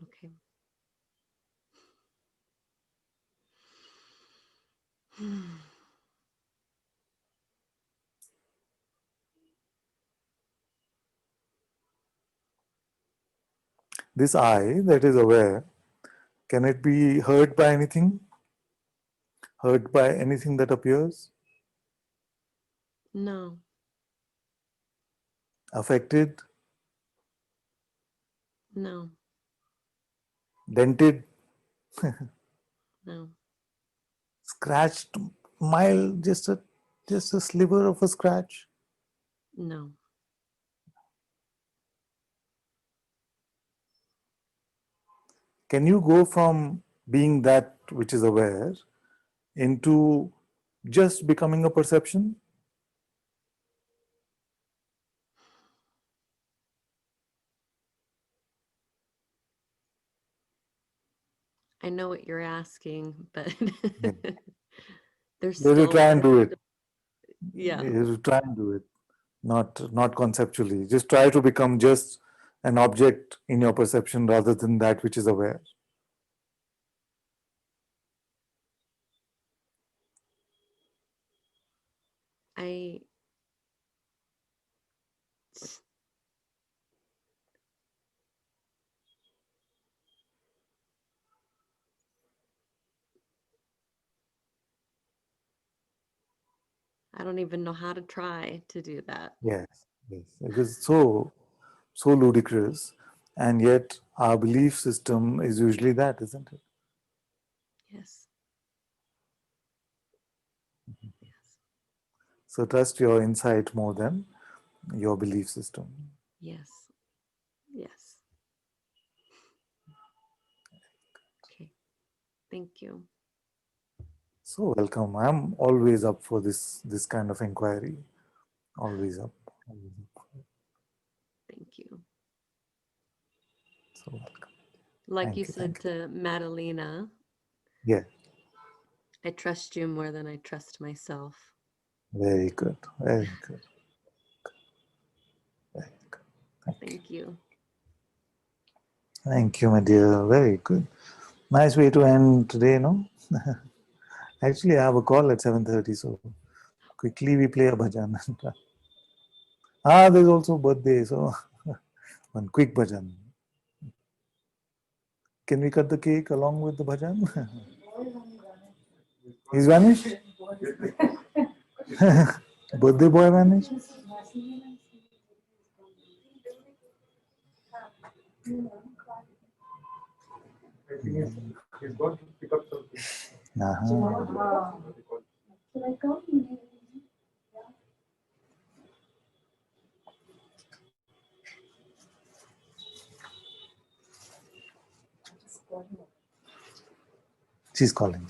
Okay. This I that is aware, can it be hurt by anything? Hurt by anything that appears? No, Affected? no, Dented? no, Scratched? Mild? Just a sliver of a scratch? no. Can you go from being that which is aware into just becoming a perception? I know what you're asking, but Yeah. there's You have to still a try lot and of, do it. yeah, You have to try and do it. Not conceptually. Just try to become just an object in your perception rather than that which is aware. I don't even know how to try to do that. Yes, yes. It is so ludicrous, and yet our belief system is usually that, isn't it? Yes. Yes. So trust your insight more than your belief system. Yes. Yes. Okay. Thank you. So welcome. I'm always up for this kind of inquiry. Always up. Always up. Thank you. So welcome. Like Thank you you. said Thank you. to Madalena, Yeah. I trust you more than I trust myself. Very good. Very good. Very good. Thank you. Thank you, my dear. Very good. Nice way to end today, no? Actually, I have a call at 7:30, so quickly we play a bhajan. There's also birthday, so one quick bhajan. Can we cut the cake along with the bhajan? He's vanished? Birthday boy vanished? Uh-huh. She's calling.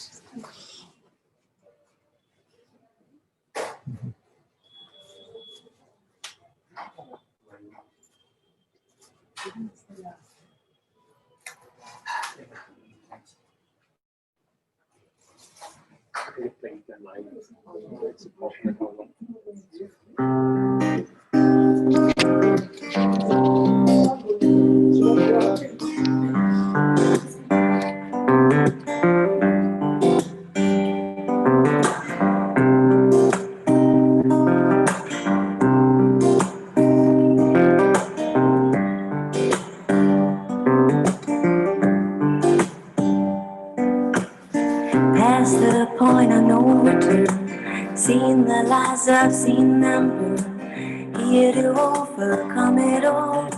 Past the point of no return, seen the lies, I've seen them burn. Here to overcome it all,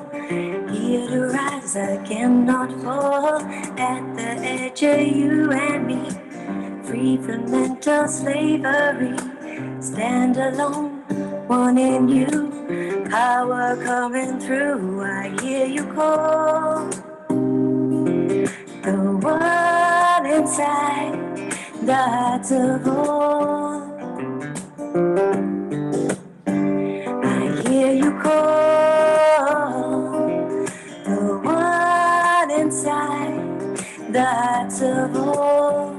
here to rise, I cannot fall. At the edge of you and me, free from mental slavery. Stand alone, one in you, power coming through. I hear you call, the one inside. That's of all. I hear you call, the one inside. That's of all.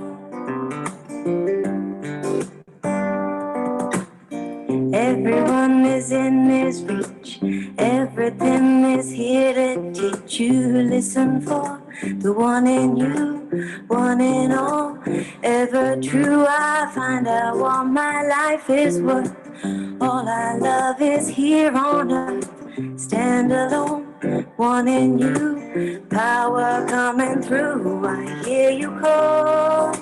Everyone is in his reach. Everything is here to teach you. Listen for the one in you, one in all. Ever true, I find out what my life is worth. All I love is here on earth. Stand alone, one in you, power coming through. I hear you call,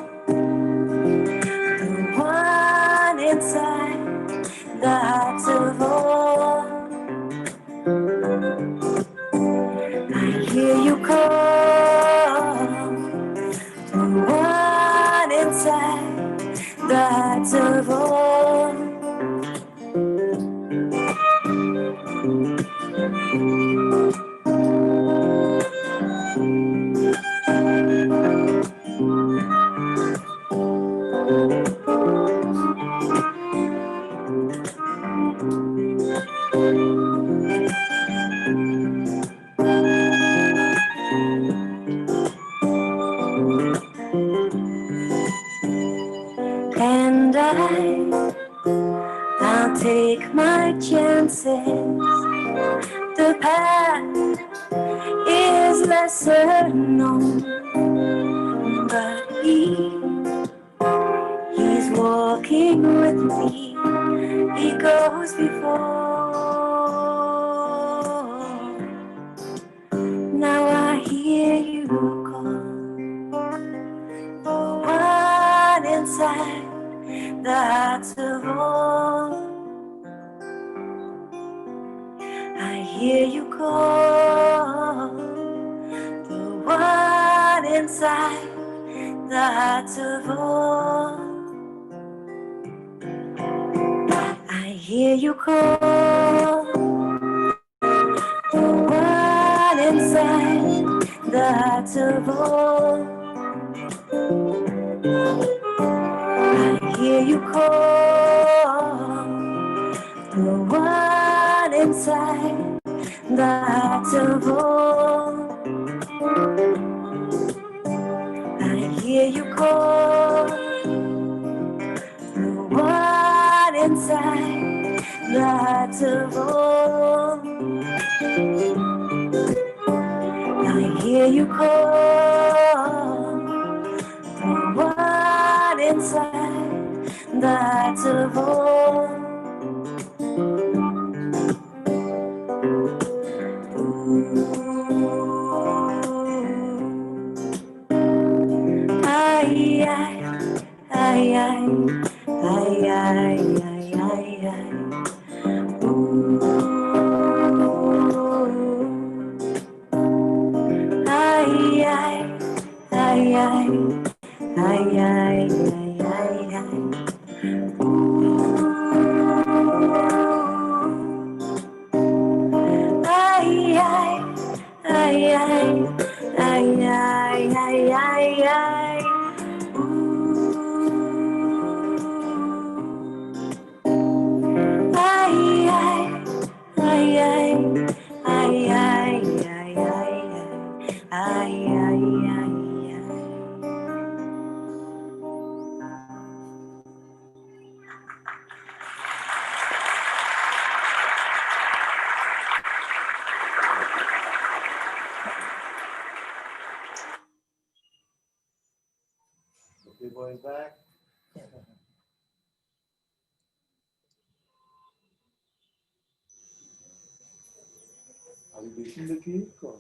hearts of all. And I'll take my chances. The path is lesser known, but he's walking with me. He goes before. Now I hear you call, the one inside the hearts of all. I hear you call, the one inside the hearts of all. I hear you call, the one inside the hearts of all. I hear you call, the one inside the hearts of all. I hear you call, the one inside the hearts of all. I hear you call, the one inside the hearts of all. Ay, ay, ay, ay, ay, ay, ay, ay, ay. Ooh. Ay, ay, ay, ay, ay, ay, ay, ay, ay. Ooh. Ay, ay, ay, ay, ay, ay, ay, ay, ay. Ay, ay, ay, ay, ay, ay, ay, ay, ay, ay. Okay, boys, back. Are we baking the cake or?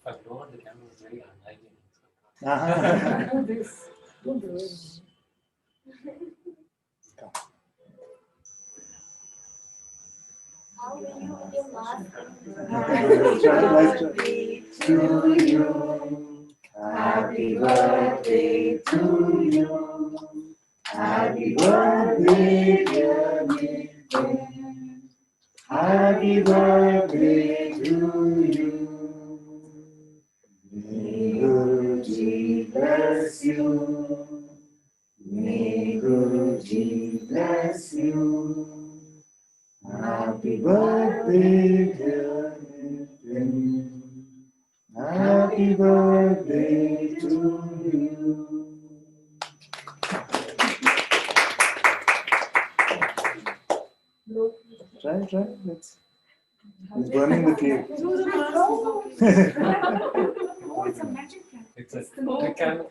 I've lowered the camera very unhygienic. Do this. Don't do it. How will you with your mask? to you. Happy birthday to you. Happy birthday, dear Nitin. Happy birthday to you. May Guruji bless you. May Guruji bless you. Happy birthday, dear Nitin. Happy birthday to you. Try. It's burning the cake. It's a candle.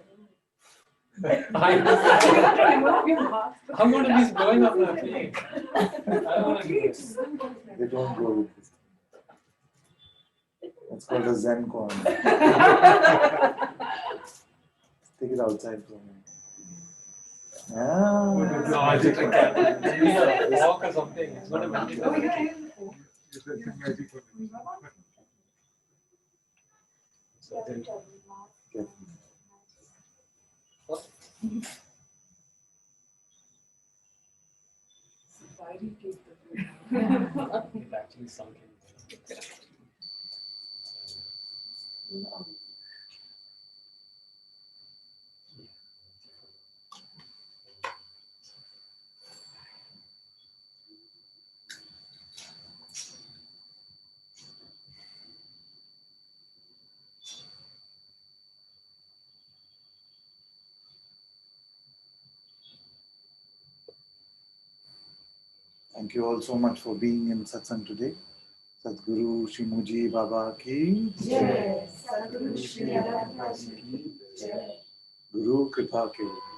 I'm going to be blowing up my cake. I don't want to do this. They don't go with this. It's called a Zen corn. Take it outside for me. No, it's a candle. Maybe a walk or something. It's not a magic. It actually sunk in. Thank you all so much for being in Satsang today. Sadhguru Shimuji Baba ki Yes, Sadhguru Shri Baba ki Guru Kripa ke